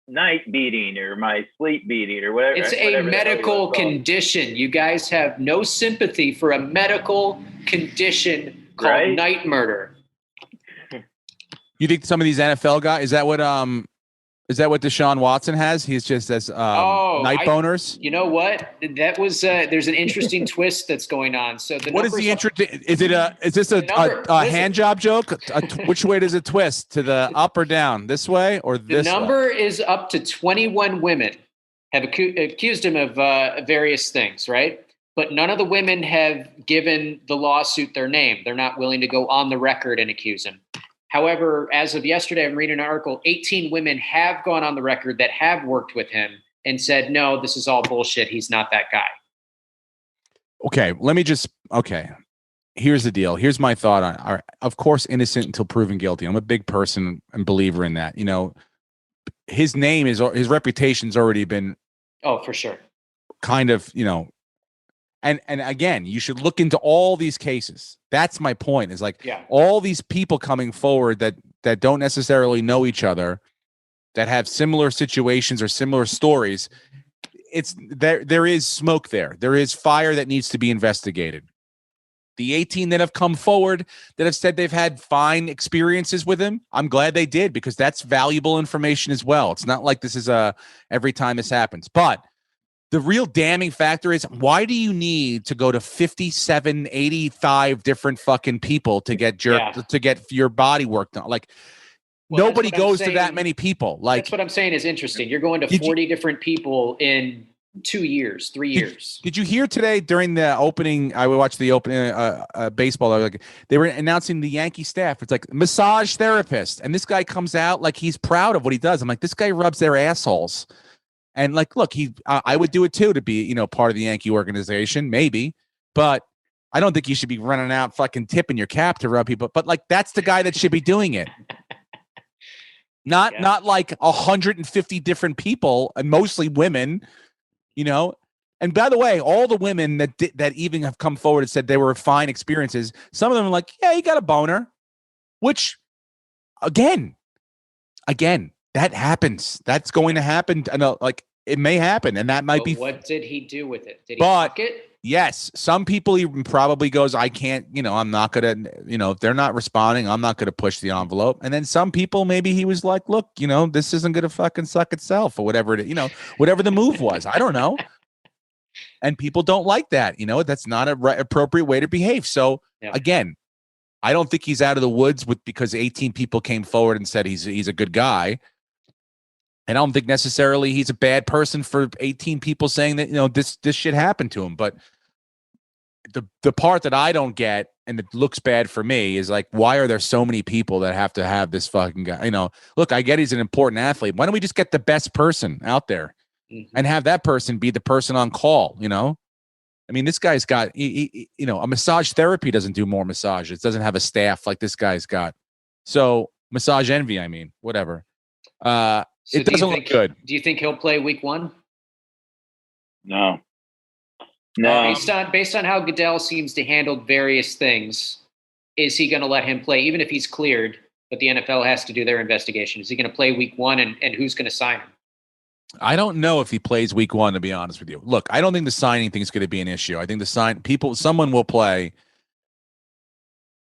night beating or my sleep beating or whatever. It's a medical condition. You guys have no sympathy for a medical condition called night murder. You think some of these NFL guys, is that what Deshaun Watson has? He's just as night boners. You know what? That was there's an interesting twist that's going on. So what is the interesting? Is this a hand job joke? Which way does it twist? To the up or down? This way or this? The number is up to 21 women have accused him of various things, right? But none of the women have given the lawsuit their name. They're not willing to go on the record and accuse him. However, as of yesterday, I'm reading an article, 18 women have gone on the record that have worked with him and said, no, this is all bullshit. He's not that guy. Okay, here's the deal. Here's my thought on it. Of course, innocent until proven guilty. I'm a big person and believer in that. His reputation's already been. Oh, for sure. Kind of, And again, you should look into all these cases. That's my point. Is like all these people coming forward that don't necessarily know each other, that have similar situations or similar stories. It's there is smoke there. There is fire that needs to be investigated. The 18 that have come forward that have said they've had fine experiences with him, I'm glad they did, because that's valuable information as well. It's not like this is every time this happens, but the real damning factor is, why do you need to go to 57, 85 different fucking people to get to get your body work done? Like, nobody goes to that many people. Like, that's what I'm saying is interesting. You're going to 40 different people in 2 years, 3 years. Did you hear today during the opening? I watched the opening baseball. Like, they were announcing the Yankee staff. It's like massage therapist, and this guy comes out like he's proud of what he does. I'm like, this guy rubs their assholes. And like, look, I would do it too, to be, part of the Yankee organization, maybe, but I don't think you should be running out fucking tipping your cap to rub people. But like, that's the guy that should be doing it. Not like 150 different people, and mostly women, And by the way, all the women that even have come forward and said they were fine experiences, some of them are like, yeah, you got a boner, which again, that happens. That's going to happen. I know, like, it may happen, and that might be. What did he do with it? Did he fuck it? Yes, some people he probably goes, I can't. I'm not gonna. If they're not responding, I'm not gonna push the envelope. And then some people, maybe he was like, look, this isn't gonna fucking suck itself, or whatever whatever the move was. I don't know. And people don't like that. That's not an appropriate way to behave. So Yeah. Again, I don't think he's out of the woods because 18 people came forward and said he's a good guy. And I don't think necessarily he's a bad person for 18 people saying that, this shit happened to him. But the part that I don't get, and it looks bad for me, is like, why are there so many people that have to have this fucking guy? Look, I get he's an important athlete. Why don't we just get the best person out there and have that person be the person on call? I mean, this guy's got, a massage therapy doesn't do more massages. It doesn't have a staff like this guy's got. So massage envy, I mean, whatever. So it doesn't look good. Do you think he'll play week 1? No. Based on how Goodell seems to handle various things, is he going to let him play, even if he's cleared, but the NFL has to do their investigation? Is he going to play week 1, and who's going to sign him? I don't know if he plays week 1, to be honest with you. Look, I don't think the signing thing is going to be an issue. I think someone will play.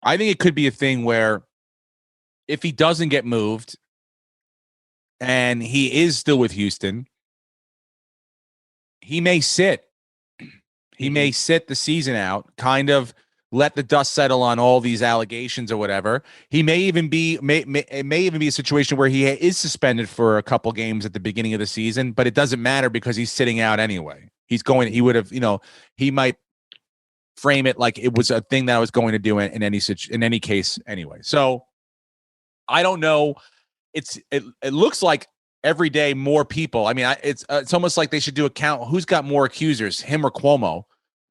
I think it could be a thing where if he doesn't get moved and he is still with Houston, he may sit. He may sit the season out, kind of let the dust settle on all these allegations or whatever. He may even be it may even be a situation where he is suspended for a couple games at the beginning of the season, but it doesn't matter because he's sitting out anyway. He would have, he might frame it like it was a thing that I was going to do in any case anyway. So I don't know. It looks like every day more people. I mean, it's almost like they should do a count. Who's got more accusers, him or Cuomo?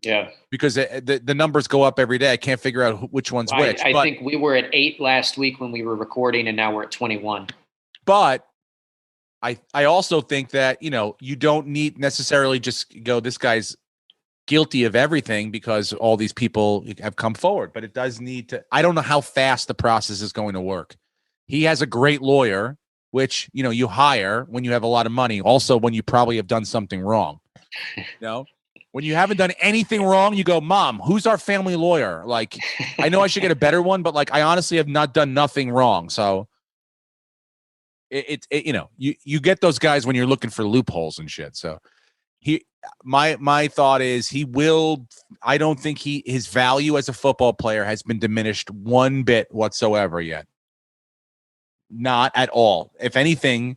Yeah, because the numbers go up every day. I can't figure out which one's which. I think we were at 8 last week when we were recording, and now we're at 21. But I also think that, you don't need necessarily just go, this guy's guilty of everything because all these people have come forward. But it does need to. I don't know how fast the process is going to work. He has a great lawyer, which, you hire when you have a lot of money. Also, when you probably have done something wrong. When you haven't done anything wrong, you go, Mom, who's our family lawyer? Like, I know I should get a better one, but like, I honestly have not done nothing wrong. So you get those guys when you're looking for loopholes and shit. So my thought is I don't think his value as a football player has been diminished one bit whatsoever yet. Not at all. If anything,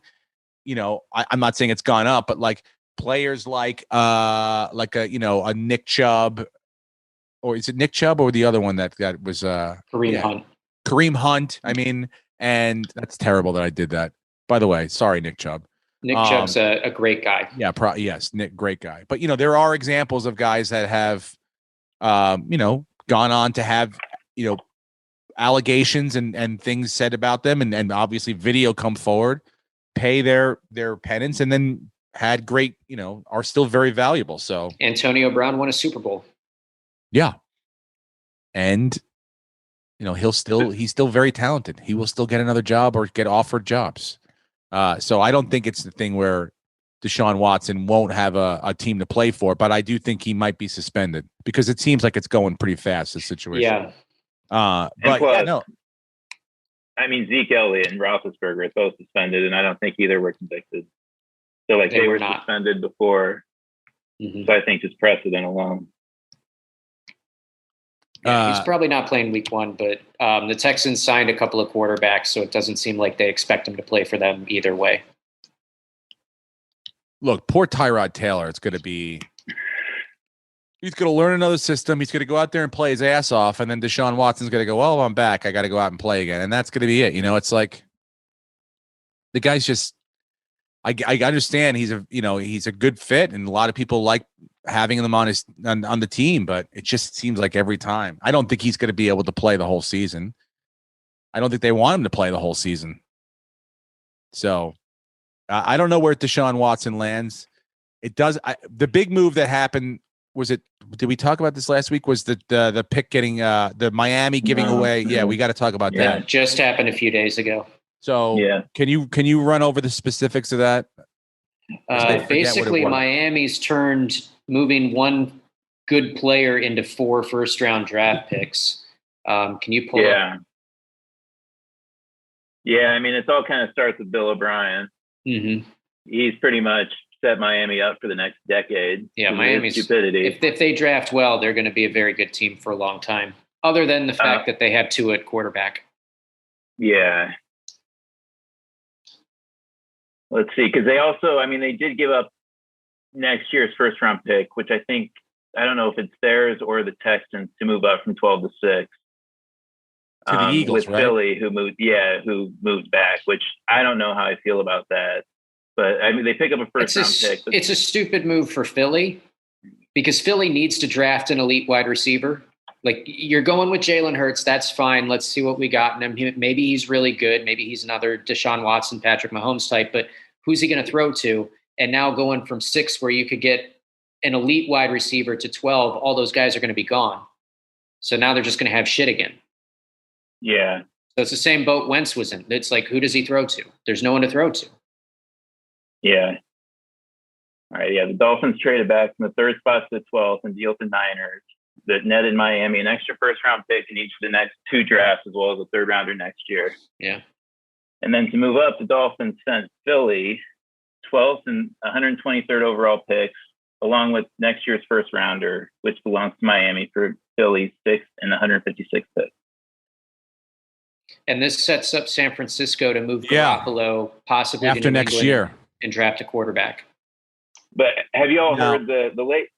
I'm not saying it's gone up, but like, players like a Nick Chubb, or is it Nick Chubb or the other one that was Kareem Hunt. Kareem Hunt. I mean, and that's terrible that I did that. By the way, sorry, Nick Chubb. Nick Chubb's a great guy. Yeah, yes, Nick, great guy. But there are examples of guys that have, gone on to have, allegations and things said about them, and obviously video come forward, pay their penance, and then had great, are still very valuable. So Antonio Brown won a Super Bowl. Yeah. And, he's still very talented. He will still get another job or get offered jobs. So I don't think it's the thing where Deshaun Watson won't have a team to play for, but I do think he might be suspended because it seems like it's going pretty fast, this situation. Yeah. But plus, yeah, no. I mean, Zeke Elliott and Roethlisberger are both suspended, and I don't think either were convicted. So like they were not suspended before. So I think just precedent alone. Yeah, he's probably not playing week 1, but the Texans signed a couple of quarterbacks, so it doesn't seem like they expect him to play for them either way. Look, poor Tyrod Taylor. He's going to learn another system. He's going to go out there and play his ass off. And then Deshaun Watson's going to go, well, I'm back. I got to go out and play again. And that's going to be it. It's like the guy's just, I understand he's a good fit, and a lot of people like having him on the team, but it just seems like every time. I don't think he's going to be able to play the whole season. I don't think they want him to play the whole season. So I don't know where Deshaun Watson lands. It does. The big move that happened did we talk about this last week? Was the pick getting the Miami giving away? Yeah, we got to talk about that. It just happened a few days ago. So can you run over the specifics of that? Basically, Miami's turned moving one good player into 4 first-round draft picks. Can you pull up? Yeah, I mean, it all kind of starts with Bill O'Brien. Mm-hmm. He's pretty much set Miami up for the next decade. Yeah, Miami's stupidity. If they draft well, they're going to be a very good team for a long time. Other than the fact that they have Tua at quarterback. Yeah. Let's see, because they also, I mean, they did give up next year's first round pick, which I don't know if it's theirs or the Texans, to move up from 12 to 6. To the Eagles, with right? Philly, who moved back, which I don't know how I feel about that. But I mean, they pick up a first round pick. It's a stupid move for Philly because Philly needs to draft an elite wide receiver. Like, you're going with Jalen Hurts, that's fine. Let's see what we got in him. Maybe he's really good. Maybe he's another Deshaun Watson, Patrick Mahomes type, but who's he going to throw to? And now going from 6, where you could get an elite wide receiver, to 12, all those guys are going to be gone. So now they're just going to have shit again. Yeah. So it's the same boat Wentz was in. It's like, who does he throw to? There's no one to throw to. Yeah. All right. Yeah. The Dolphins traded back from the 3rd spot to the 12th and deal to Niners that netted Miami an extra first round pick in each of the next 2 drafts, as well as a 3rd rounder next year. Yeah. And then to move up, the Dolphins sent Philly 12th and 123rd overall picks, along with next year's first rounder, which belongs to Miami, for Philly's 6th and 156th pick. And this sets up San Francisco to move Garoppolo possibly after next year and draft a quarterback. But have you all heard the late?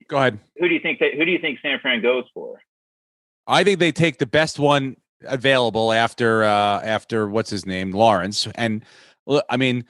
Go ahead. Who do you think San Fran goes for? I think they take the best one available after what's his name, Lawrence. And I mean,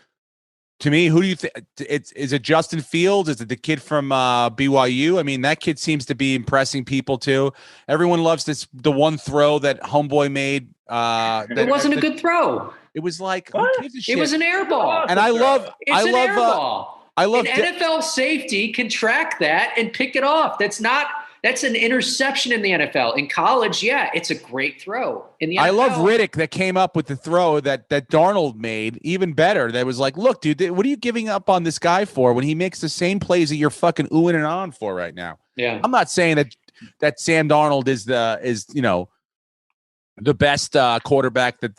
to me, who do you think? Is it Justin Fields? Is it the kid from BYU? I mean, that kid seems to be impressing people too. Everyone loves the one throw that homeboy made. It wasn't a good throw. It was like, it was an air ball. And I love air ball. I love NFL safety can track that and pick it off. That's an interception in the NFL. In college, it's a great throw. In the NFL, I love Riddick that came up with the throw that Darnold made even better. That was like, look, dude, what are you giving up on this guy for when he makes the same plays that you're fucking oohing and on for right now? Yeah. I'm not saying that Sam Darnold is the best quarterback that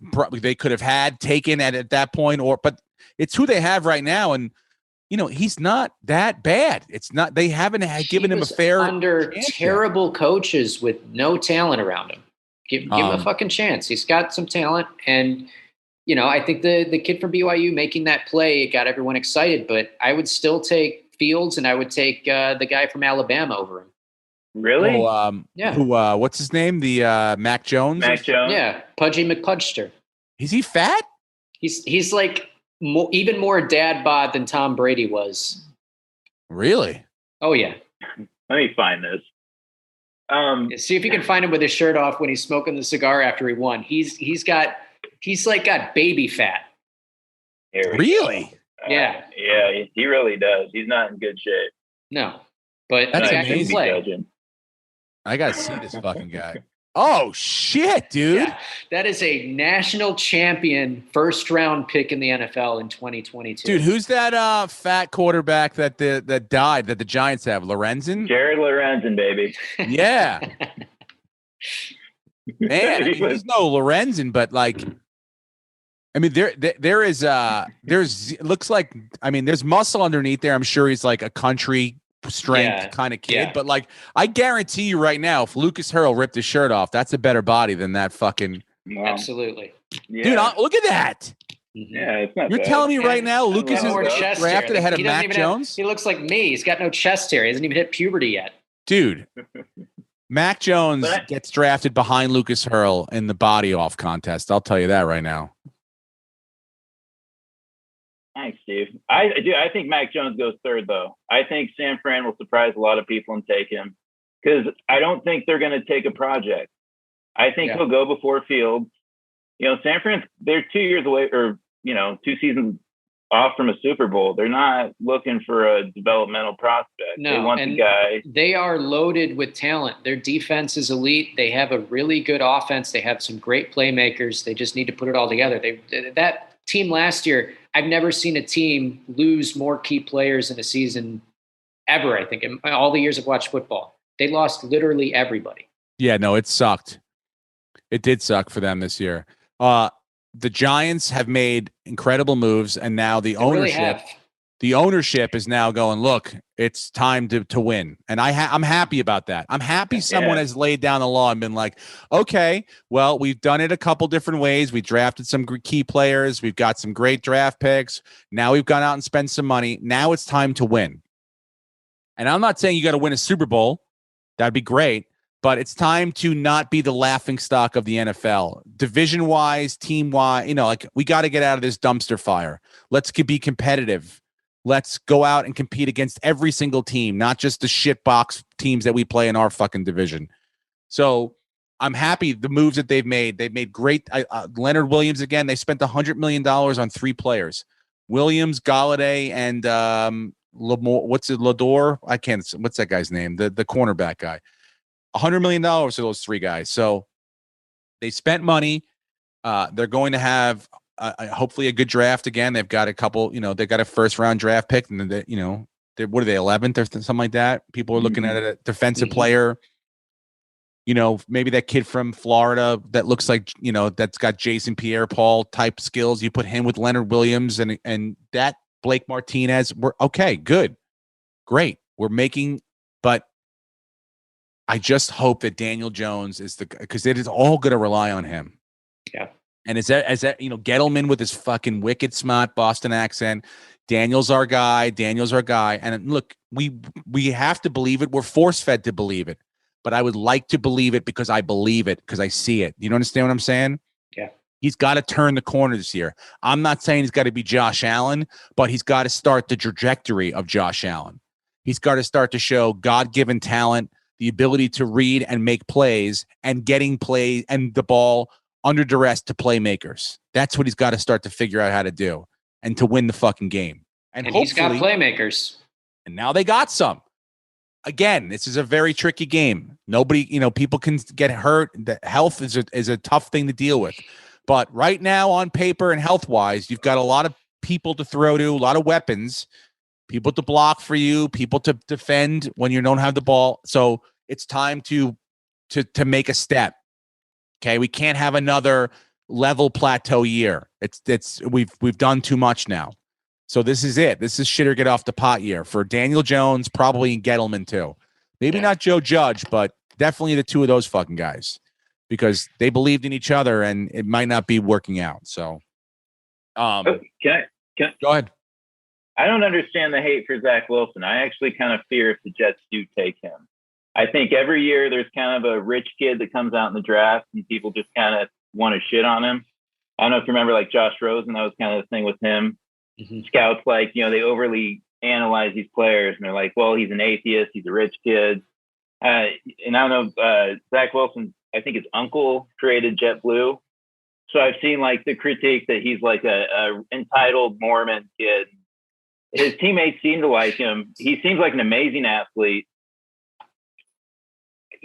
they could have had taken at that point, but it's who they have right now. And he's not that bad. It's not. They haven't given him a fair under terrible coaches with no talent around him. Give him a fucking chance. He's got some talent, and I think the kid from BYU making that play got everyone excited. But I would still take Fields, and I would take the guy from Alabama over him. Really? Yeah. Who? What's his name? The Mac Jones. Mac Jones. Yeah, Pudgy McPudgster. Is he fat? He's like. Even more dad bod than Tom Brady was. Really? Oh yeah. Let me find this. See if you can find him with his shirt off when he's smoking the cigar after he won. He's got baby fat. Really? Yeah. Yeah, he really does. He's not in good shape. No, but that's amazing. I gotta see this fucking guy. Oh shit, dude! Yeah, that is a national champion first round pick in the NFL in 2022. Dude, who's that fat quarterback that died that the Giants have? Lorenzen? Jared Lorenzen, baby. Yeah. Man, I mean, there's no Lorenzen, but like, I mean, there's looks like, I mean, there's muscle underneath there. I'm sure he's like a country strength kind of kid, but like, I guarantee you right now, if Lucas Hurl ripped his shirt off, that's a better body than that fucking. Wow. Absolutely, yeah. Dude. Look at that. Yeah, it's not. You're bad. telling me right now, Lucas is drafted ahead of Mac Jones. He looks like me. He's got no chest hair. He hasn't even hit puberty yet. Dude, Mac Jones gets drafted behind Lucas Hurl in the body off contest. I'll tell you that right now. Thanks, Steve. I think Mac Jones goes third, though. I think San Fran will surprise a lot of people and take him because I don't think they're going to take a project. I think he'll go before Fields. San Fran, they're 2 years away, or 2 seasons off from a Super Bowl. They're not looking for a developmental prospect. No, they want the guy. They are loaded with talent. Their defense is elite. They have a really good offense. They have some great playmakers. They just need to put it all together. That team last year, I've never seen a team lose more key players in a season ever, I think, in all the years I've watched football. They lost literally everybody. Yeah, no, it sucked. It did suck for them this year. The Giants have made incredible moves, and now the ownership the ownership is now going, look, it's time to win. And I'm happy about that. I'm happy someone has laid down the law and been like, okay, well, we've done it a couple different ways. We drafted some key players. We've got some great draft picks. Now we've gone out and spent some money. Now it's time to win. And I'm not saying you got to win a Super Bowl. That'd be great. But it's time to not be the laughing stock of the NFL. Division-wise, team-wise, like we got to get out of this dumpster fire. Let's be competitive. Let's go out and compete against every single team, not just the shitbox teams that we play in our fucking division. So I'm happy the moves that they've made. They've made great. Leonard Williams, again, they spent $100 million on 3 players. Williams, Galladay, and Lador? I can't. What's that guy's name? The cornerback guy. $100 million to those 3 guys. So they spent money. They're going to have hopefully a good draft again. They've got a couple, they've got a first round draft pick, and what are they, 11th or something like that? People are looking at a defensive player. Maybe that kid from Florida that looks like, that's got Jason Pierre-Paul type skills. You put him with Leonard Williams and that Blake Martinez. We're okay, good, great. We're making, but I just hope that Daniel Jones because it is all going to rely on him. Yeah. And is that Gettleman with his fucking wicked smart Boston accent. Daniel's our guy. And look, we have to believe it. We're force-fed to believe it. But I would like to believe it because I believe it, because I see it. You understand what I'm saying? Yeah. He's got to turn the corner this year. I'm not saying he's got to be Josh Allen, but he's got to start the trajectory of Josh Allen. He's got to start to show God-given talent, the ability to read and make plays, and getting play and the ball under duress to playmakers. That's what he's got to start to figure out how to do and to win the fucking game. And he's got playmakers. And now they got some. Again, this is a very tricky game. Nobody, people can get hurt. The health is a tough thing to deal with. But right now on paper and health-wise, you've got a lot of people to throw to, a lot of weapons, people to block for you, people to defend when you don't have the ball. So it's time to make a step. Okay, we can't have another level plateau year. We've done too much now. So this is it. This is shit or get off the pot year for Daniel Jones, probably in Gettleman too. Maybe not Joe Judge, but definitely the 2 of those fucking guys, because they believed in each other and it might not be working out. So, can I go ahead. I don't understand the hate for Zach Wilson. I actually kind of fear if the Jets do take him. I think every year there's kind of a rich kid that comes out in the draft and people just kind of want to shit on him. I don't know if you remember, like Josh Rosen, that was kind of the thing with him. Mm-hmm. Scouts, they overly analyze these players and they're like, well, he's an atheist, he's a rich kid. And I don't know, Zach Wilson, I think his uncle created JetBlue. So I've seen the critique that he's like a entitled Mormon kid. His teammates seem to like him. He seems like an amazing athlete.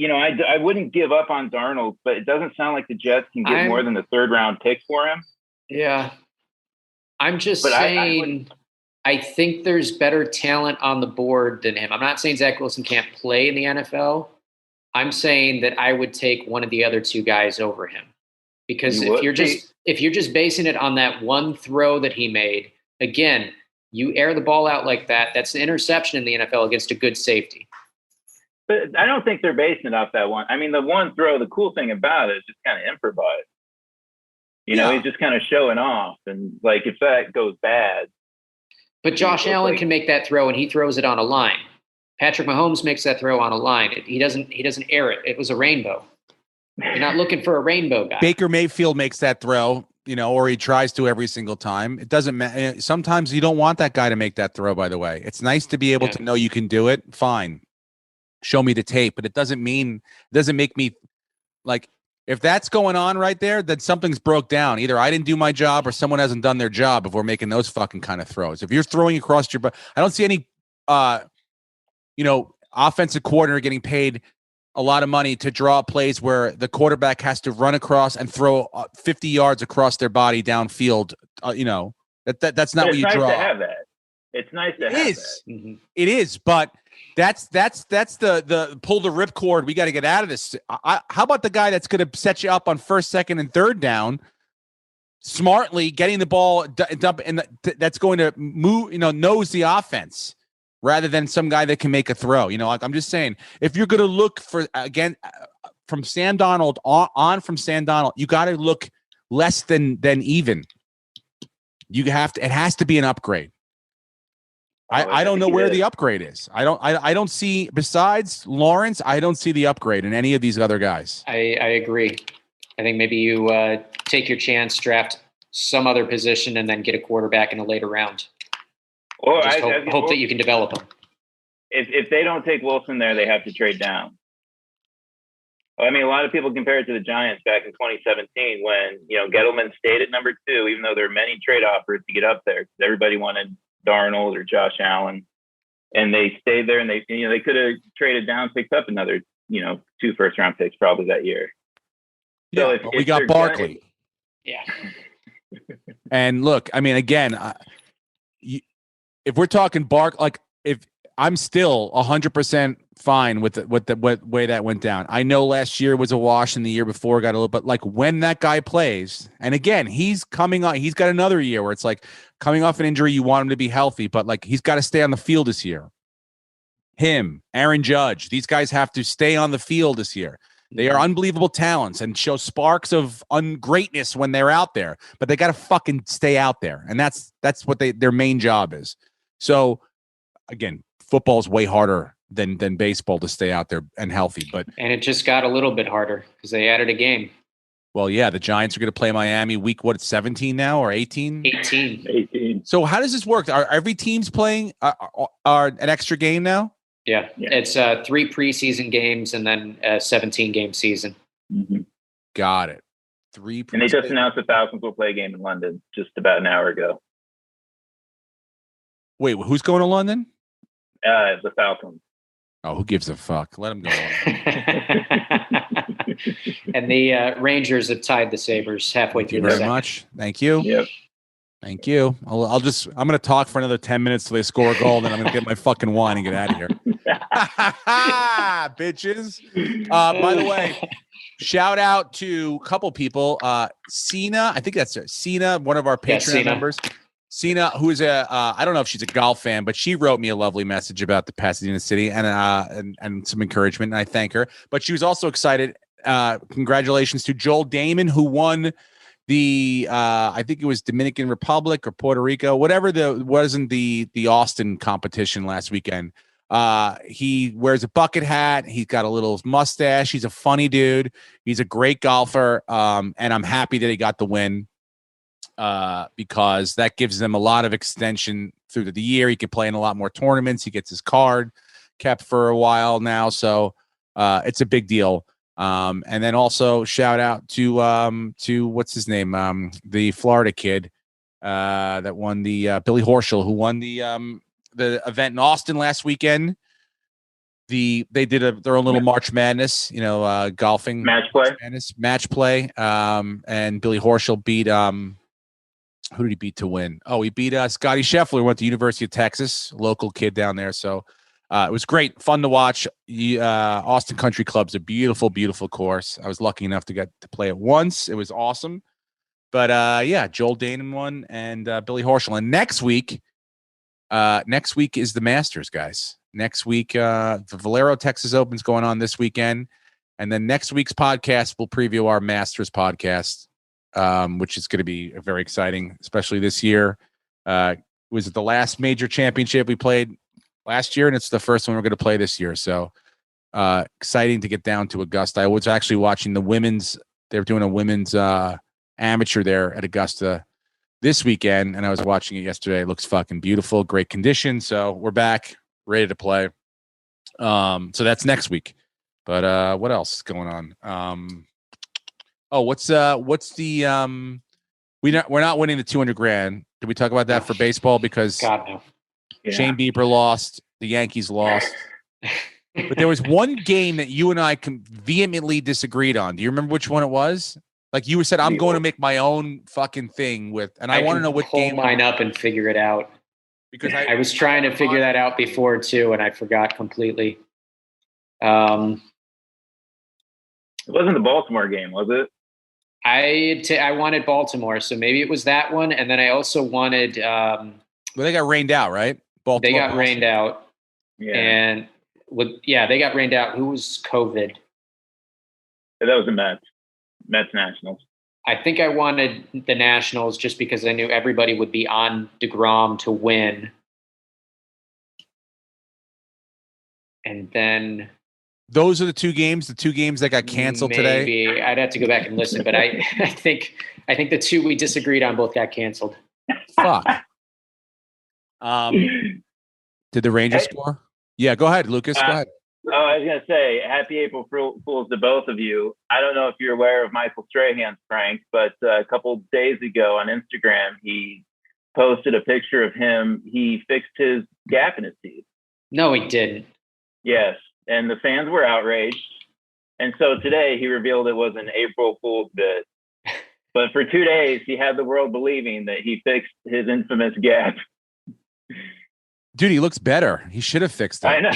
I wouldn't give up on Darnold, but it doesn't sound like the Jets can get more than the 3rd round pick for him. Yeah. I'm just saying, I think there's better talent on the board than him. I'm not saying Zach Wilson can't play in the NFL. I'm saying that I would take one of the other 2 guys over him, because if you're just basing it on that one throw that he made, again, you air the ball out like that. That's an interception in the NFL against a good safety. But I don't think they're basing it off that one. I mean, the one throw, the cool thing about it is just kind of improvised. He's just kind of showing off. And if that goes bad. But Josh Allen can make that throw and he throws it on a line. Patrick Mahomes makes that throw on a line. He doesn't air it. It was a rainbow. You're not looking for a rainbow guy. Baker Mayfield makes that throw, or he tries to every single time. It doesn't matter. Sometimes you don't want that guy to make that throw, by the way. It's nice to be able to know you can do it. Fine. Show me the tape, but it doesn't make me if that's going on right there, then something's broke down. Either I didn't do my job or someone hasn't done their job if we're making those fucking kind of throws. If you're throwing across your butt, I don't see any, offensive coordinator getting paid a lot of money to draw plays where the quarterback has to run across and throw 50 yards across their body downfield. That's not what you draw. It's nice to have that. It's nice to have that. Mm-hmm. It is, but that's the pull the ripcord. We got to get out of this. How about the guy that's going to set you up on 1st, 2nd, and 3rd down? smartly getting the ball dump, and that's going to move, knows the offense rather than some guy that can make a throw. Like I'm just saying, if you're going to look for, again, from Sam Darnold on from Sam Darnold, you got to look less than even. It has to be an upgrade. I don't know where the upgrade is. I don't see, besides Lawrence, I don't see the upgrade in any of these other guys. I agree. I think maybe you take your chance, draft some other position, and then get a quarterback in a later round. Or hope that you can develop them. If they don't take Wilson there, they have to trade down. I mean, a lot of people compare it to the Giants back in 2017 when, Gettleman stayed at number 2, even though there were many trade offers to get up there. Everybody wanted Darnold or Josh Allen, and they stayed there, and they could have traded down, picked up another, 2 first-round picks probably that year. Yeah, so we got Barkley. Yeah. And look, I mean, again, if we're talking if I'm still 100% fine with the way that went down. I know last year was a wash, and the year before got a little, but like when that guy plays, and again, he's coming on, he's got another year where it's like coming off an injury, you want him to be healthy, but like he's got to stay on the field this year. Him, Aaron Judge, these guys have to stay on the field this year. They are unbelievable talents and show sparks of greatness when they're out there, but they got to fucking stay out there. And that's what their main job is. So again, football is way harder than baseball to stay out there and healthy, and it just got a little bit harder because they added a game. Well, yeah, the Giants are going to play Miami week, 17 now or 18? 18. So how does this work? Are every team's playing are an extra game now? Yeah. It's 3 preseason games and then a 17-game season. Mm-hmm. Got it. 3 And they just announced the Falcons will play a game in London just about an hour ago. Wait, who's going to London? The Falcons. Oh, who gives a fuck? Let them go. And the Rangers have tied the Sabres halfway through the second. Very much. Thank you. Yep. Thank you. I'm going to talk for another 10 minutes till they score a goal, then I'm going to get my fucking wine and get out of here. Bitches. By the way, shout out to a couple people. Sina, I think that's it. Sina, one of our Patreon members. Sina, who's I don't know if she's a golf fan, but she wrote me a lovely message about the Pasadena City and some encouragement, and I thank her. But she was also excited. Congratulations to Joel Damon, who won the I think it was Dominican Republic or Puerto Rico, whatever wasn't the Austin competition last weekend. He wears a bucket hat. He's got a little mustache. He's a funny dude. He's a great golfer. And I'm happy that he got the win. Because that gives them a lot of extension through the year. He can play in a lot more tournaments. He gets his card kept for a while now. So it's a big deal. And then also shout out to what's his name? The Florida kid that won the Billy Horschel, who won the event in Austin last weekend. They did their own little March Madness, golfing match play. And Billy Horschel beat who did he beat to win? Oh, he beat Scotty Scheffler, went to University of Texas, local kid down there. So it was great, fun to watch. Austin Country Club's a beautiful, beautiful course. I was lucky enough to get to play it once. It was awesome. But yeah, Joel Danon won and Billy Horschel. And next week is the Masters, guys. Next week, the Valero Texas Open's going on this weekend. And then next week's podcast, we'll preview our Masters podcast. Which is going to be very exciting, especially this year. Was it the last major championship we played last year? And it's the first one we're going to play this year. So exciting to get down to Augusta. I was actually watching the women's. They're doing a women's amateur there at Augusta this weekend. And I was watching it yesterday. It looks fucking beautiful. Great condition. So we're back, ready to play. So that's next week. But what else is going on? Oh, what's the we're not winning the $200,000. Did we talk about that for baseball? Because God, no. Shane Bieber lost, the Yankees lost. But there was one game that you and I vehemently disagreed on. Do you remember which one it was? Like you said, I'm going to make my own fucking thing with, and I want to know what game. Pull mine up and figure it out. Because I was trying to figure that out before too, and I forgot completely. It wasn't the Baltimore game, was it? I wanted Baltimore, so maybe it was that one, and then I also wanted. Well, they got rained out, right? Baltimore. They got rained out, Yeah. and they got rained out. Who was COVID? That was the Mets Nationals. I think I wanted the Nationals just because I knew everybody would be on DeGrom to win. And then those are the two games that got canceled today. Maybe I'd have to go back and listen, but I think the two we disagreed on both got canceled. Fuck. Did the Rangers score? Yeah, go ahead, Lucas. Go ahead. Oh, I was going to say, happy April Fools to both of you. I don't know if you're aware of Michael Strahan's prank, but a couple days ago on Instagram, he posted a picture of him. He fixed his gap in his teeth. No, he didn't. Yes, and the fans were outraged. And so today he revealed it was an April Fool's bit. But for 2 days, he had the world believing that he fixed his infamous gap. Dude, he looks better. He should have fixed it. I know.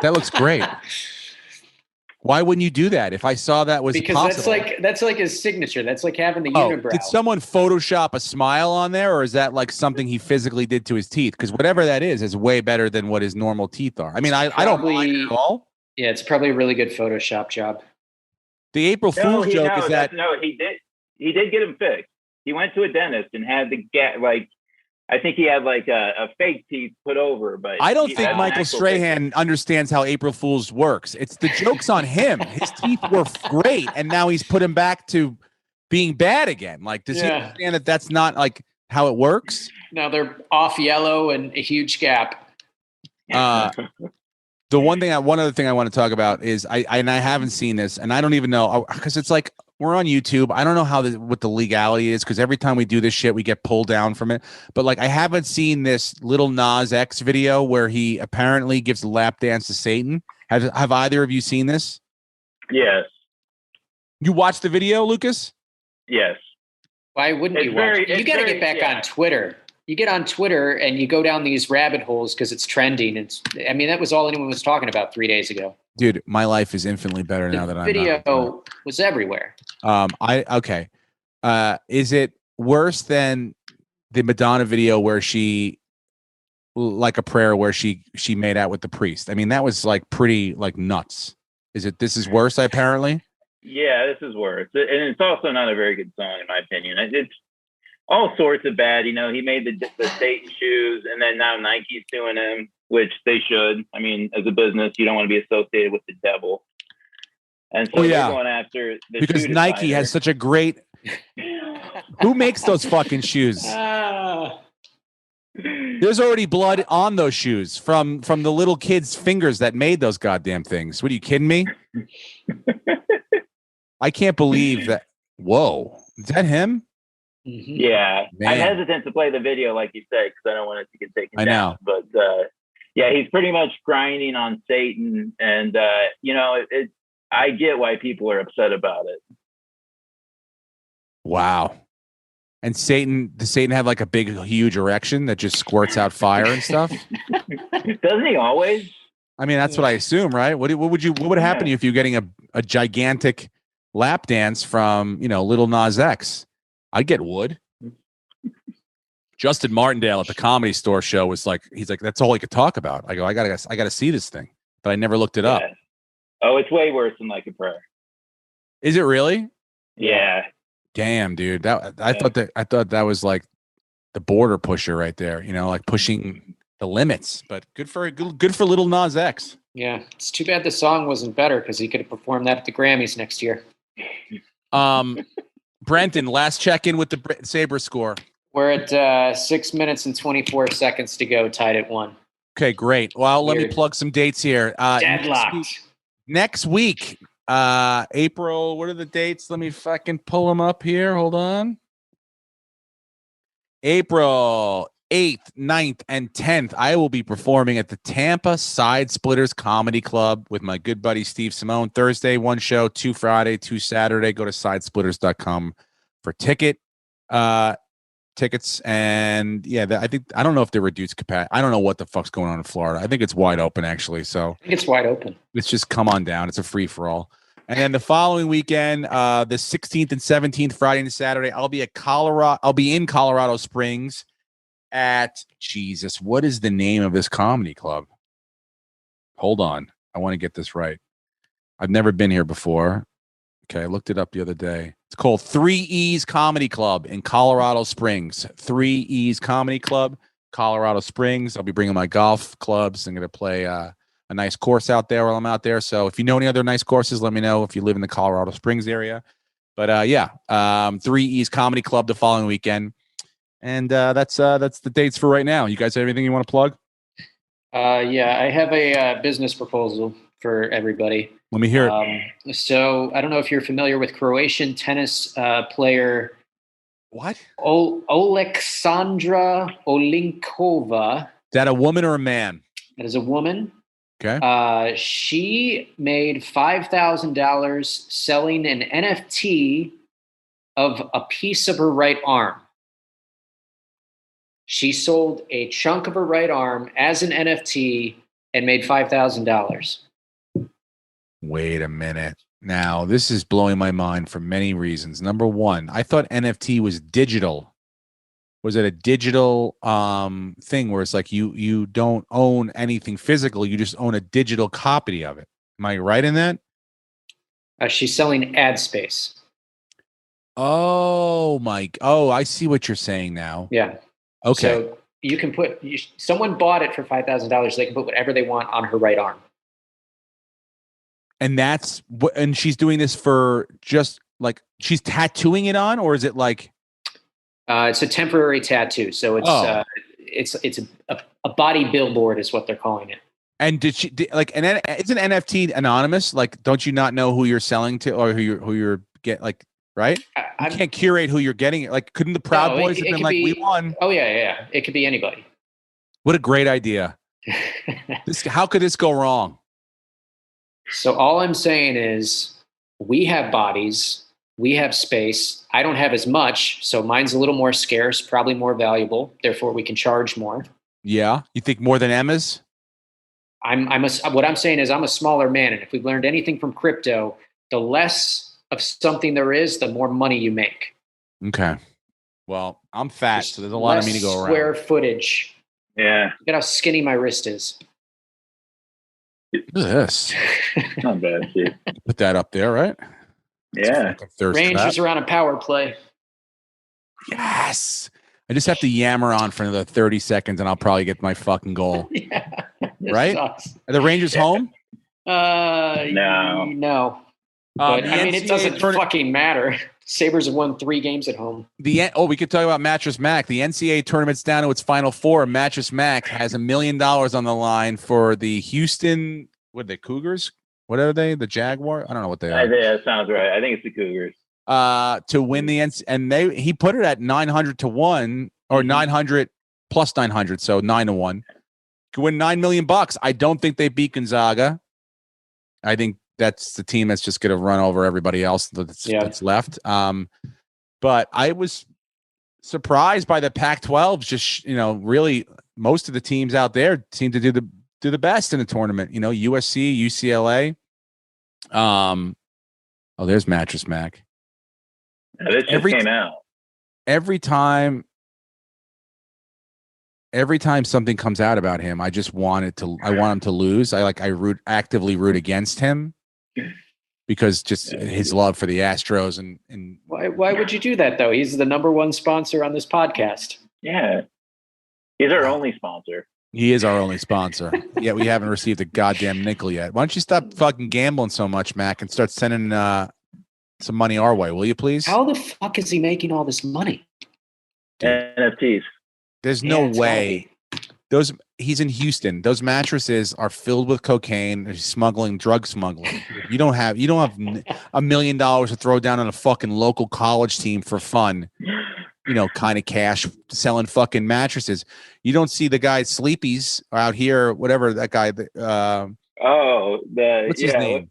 That looks great. Why wouldn't you do that? If I saw that was because possible? that's like his signature. That's like having the unibrow. Did someone Photoshop a smile on there, or is that like something he physically did to his teeth? Because whatever that is way better than what his normal teeth are. I mean, I don't mind it at all. Yeah, it's probably a really good Photoshop job. The April Fool's joke is that he did get him fixed. He went to a dentist and had the gap I think he had like a fake teeth put over, but I don't think Michael Strahan understands how April Fool's works. It's the joke's on him. His teeth were great, and now he's put him back to being bad again. Like, does he understand that that's not like how it works? Now they're off yellow and a huge gap. One other thing I want to talk about is I haven't seen this, and I don't even know because it's like we're on YouTube. I don't know what the legality is because every time we do this shit, we get pulled down from it. But like, I haven't seen this Lil Nas X video where he apparently gives a lap dance to Satan. Have either of you seen this? Yes. You watched the video, Lucas? Yes. Why wouldn't you watch it? You got to get back on Twitter. You get on Twitter and you go down these rabbit holes because it's trending. That was all anyone was talking about 3 days ago. Dude, my life is infinitely better now that I'm video was everywhere. Is it worse than the Madonna video where she like a prayer where she made out with the priest? I mean, that was like pretty like nuts. This is worse apparently? Yeah, this is worse. And it's also not a very good song in my opinion. It's all sorts of bad. He made the Satan shoes, and then now Nike's suing him, which they should. I mean, as a business, you don't want to be associated with the devil. And so they're going after the because Nike designer. has such a great. Who makes those fucking shoes? There's already blood on those shoes from the little kids' fingers that made those goddamn things. What are you kidding me? I can't believe that. Whoa, is that him? Mm-hmm. Yeah, Man. I'm hesitant to play the video like you said because I don't want it to get taken down. I know, but yeah, he's pretty much grinding on Satan, and I get why people are upset about it. Wow. And does Satan have like a big, huge erection that just squirts out fire and stuff? Doesn't he always? I mean, that's what I assume, right? What would happen to you if you're getting a gigantic lap dance from, Lil Nas X? I'd get wood. Justin Martindale at the Comedy Store show was like, he's like, that's all he could talk about. I go, I gotta see this thing, but I never looked it up. Oh, it's way worse than Like a Prayer. Is it really? Yeah. Damn, dude. I thought that was like the border pusher right there. Like pushing the limits. But good for Lil Nas X. Yeah, it's too bad the song wasn't better because he could have performed that at the Grammys next year. Brenton, last check-in with the Sabre score. We're at 6 minutes and 24 seconds to go, tied at 1. Okay, great. Well, let me plug some dates here. Deadlocked. Next week, April, what are the dates? Let me fucking pull them up here. Hold on. April 8th, 9th, and 10th, I will be performing at the Tampa Side Splitters Comedy Club with my good buddy Steve Simone. Thursday, 1 show, 2 Friday, 2 Saturday. Go to sidesplitters.com for tickets. And yeah, I don't know if they're reduced capacity. I don't know what the fuck's going on in Florida. I think it's wide open actually. So I think it's wide open. It's just come on down. It's a free for all. And then the following weekend, the 16th and 17th, Friday and Saturday, I'll be in Colorado Springs at Jesus. What is the name of this comedy club? Hold on. I want to get this right. I've never been here before. Okay, I looked it up the other day. It's called 3E's Comedy Club in Colorado Springs. 3E's Comedy Club, Colorado Springs. I'll be bringing my golf clubs. I'm going to play a nice course out there while I'm out there. So if you know any other nice courses, let me know if you live in the Colorado Springs area. But 3E's Comedy Club the following weekend. And that's the dates for right now. You guys have anything you want to plug? Yeah, I have a business proposal for everybody. Let me hear it. So I don't know if you're familiar with Croatian tennis player. What? Oleksandra Olinkova. Is that a woman or a man? That is a woman. Okay. She made $5,000 selling an NFT of a piece of her right arm. She sold a chunk of her right arm as an NFT and made $5,000. Wait a minute. Now, this is blowing my mind for many reasons. Number one, I thought NFT was digital. Was it a digital thing where it's like you don't own anything physical, you just own a digital copy of it? Am I right in that? She's selling ad space. Oh, Mike. Oh, I see what you're saying now. Yeah. Okay. So you can someone bought it for $5,000. They can put whatever they want on her right arm. And that's what, and she's doing this for just like she's tattooing it on, or is it like? It's a temporary tattoo. So it's a body billboard is what they're calling it. And isn't NFT anonymous? Like, don't you not know who you're selling to or who you're get like, right? You can't curate who you're getting. Like, couldn't the Proud Boys have been like, we won? Oh yeah. It could be anybody. What a great idea. How could this go wrong? So all I'm saying is we have bodies, we have space. I don't have as much, so mine's a little more scarce, probably more valuable. Therefore, we can charge more. Yeah, you think more than Emma's? What I'm saying is I'm a smaller man, and if we've learned anything from crypto, the less of something there is, the more money you make. Okay. Well, I'm fat, so there's a lot of me to go around. Square footage. Yeah. Look at how skinny my wrist is. Look at this. Not bad, dude. Put that up there, right? Yeah. Rangers are on a power play. Yes. I just have to yammer on for another 30 seconds and I'll probably get my fucking goal. Yeah. Right? Sucks. Are the Rangers home? No. But I mean, it doesn't fucking matter. Sabres have won 3 games at home. We could talk about Mattress Mac. The NCAA tournament's down to its final 4. Mattress Mac has $1 million on the line for the Houston, what are they, Cougars? What are they? The Jaguar? I don't know what they are. Yeah, that sounds right. I think it's the Cougars. To win the and he put it at 900 to 1 or 900 plus 900, so 9 to 1. Could win $9 million. I don't think they beat Gonzaga. I think that's the team that's just going to run over everybody else that's left. But I was surprised by the Pac-12. Just really, most of the teams out there seem to do the best in the tournament. USC, UCLA. There's Mattress Mac. Yeah, this just came out. Every time something comes out about him, I just want him to lose. I actively root against him because just his love for the Astros and why would you do that though? He's the number 1 sponsor on this podcast. Yeah. He's our only sponsor. He is our only sponsor. Yeah, we haven't received a goddamn nickel yet. Why don't you stop fucking gambling so much, Mac, and start sending some money our way, will you please? How the fuck is he making all this money? NFTs. There's no way. He's in Houston. Those mattresses are filled with cocaine. They're drug smuggling. You don't have $1 million to throw down on a fucking local college team for fun. Kind of cash selling fucking mattresses. You don't see the guy Sleepy's out here, whatever that guy. What's his name?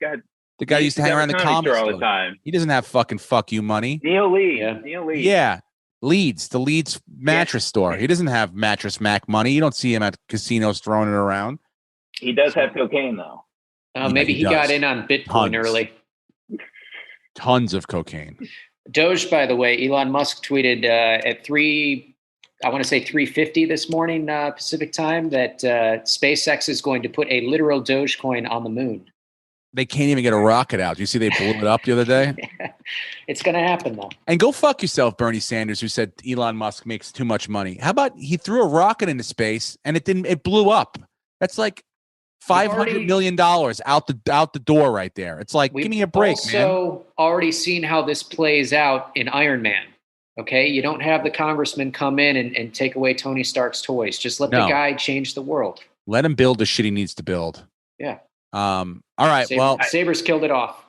The guy used to hang around the comedy store all the time. He doesn't have fucking fuck you money. Neil Lee. Yeah. The Leeds mattress store. He doesn't have Mattress Mac money. You don't see him at casinos throwing it around. He does have cocaine though. Maybe he got in on Bitcoin early. Tons of cocaine. Doge, by the way, Elon Musk tweeted at 3:50 this morning Pacific time that SpaceX is going to put a literal Dogecoin on the moon. They can't even get a rocket out. You see they blew it up the other day? It's going to happen, though. And go fuck yourself, Bernie Sanders, who said Elon Musk makes too much money. How about he threw a rocket into space and it blew up? That's like $500 million out the door right there. It's like, give me a break, man. We've also already seen how this plays out in Iron Man. Okay, you don't have the congressman come in and take away Tony Stark's toys. Just let the guy change the world. Let him build the shit he needs to build. Yeah. All right. Sabres killed it off.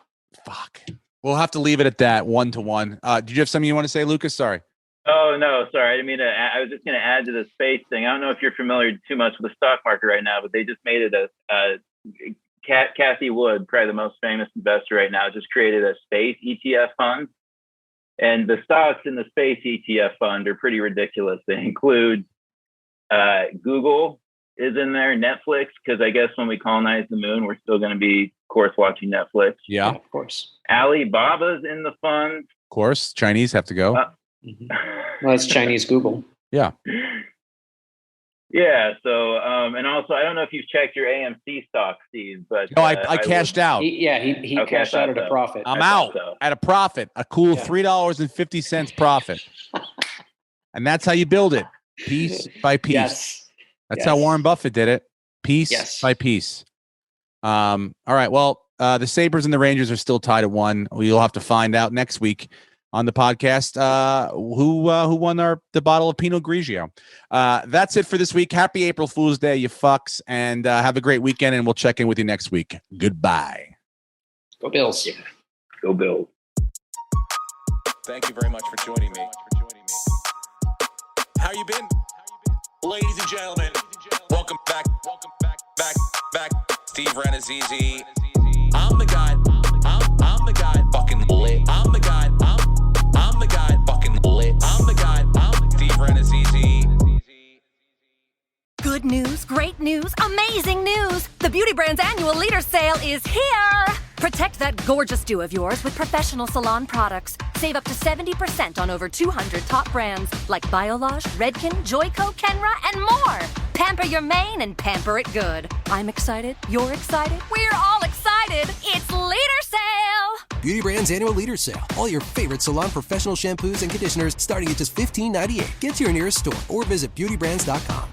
Fuck. We'll have to leave it at that 1-1. Did you have something you want to say, Lucas? Sorry. Oh, no, sorry. I didn't mean to. I was just going to add to the space thing. I don't know if you're familiar too much with the stock market right now, but they just made it Kathy Wood, probably the most famous investor right now, just created a space ETF fund. And the stocks in the space ETF fund are pretty ridiculous. They include Google is in there, Netflix, because I guess when we colonize the moon, we're still going to be, of course, watching Netflix. Yeah, of course. Alibaba's in the fund. Of course. Chinese have to go. Well, it's Chinese Google. Yeah. Yeah. So, and also, I don't know if you've checked your AMC stock, Steve, but no, I cashed out. He cashed out at a profit. I'm out at a profit, a cool $3.50 profit. And that's how you build it, piece by piece. Yes. That's how Warren Buffett did it, piece by piece. All right. Well, the Sabres and the Rangers are still tied at 1. We'll have to find out next week on the podcast who won the bottle of Pinot Grigio. That's it for this week. Happy April Fool's Day, you fucks, and have a great weekend, and we'll check in with you next week. Goodbye. Go Bills. Yeah. Go Bills. Thank you very much for joining me. How you been? Ladies and gentlemen, welcome back. Steve Renazizi. I'm the guy. I'm the guy fucking lit. I'm the guy. I'm the guy fucking lit. I'm the guy. I'm Steve Renazizi. Good news, great news, amazing news! The Beauty Brand's annual leader sale is here! Protect that gorgeous do of yours with professional salon products. Save up to 70% on over 200 top brands like Biolage, Redken, Joico, Kenra, and more. Pamper your mane and pamper it good. I'm excited. You're excited. We're all excited. It's leader sale! Beauty Brand's annual leader sale. All your favorite salon professional shampoos and conditioners starting at just $15.98. Get to your nearest store or visit beautybrands.com.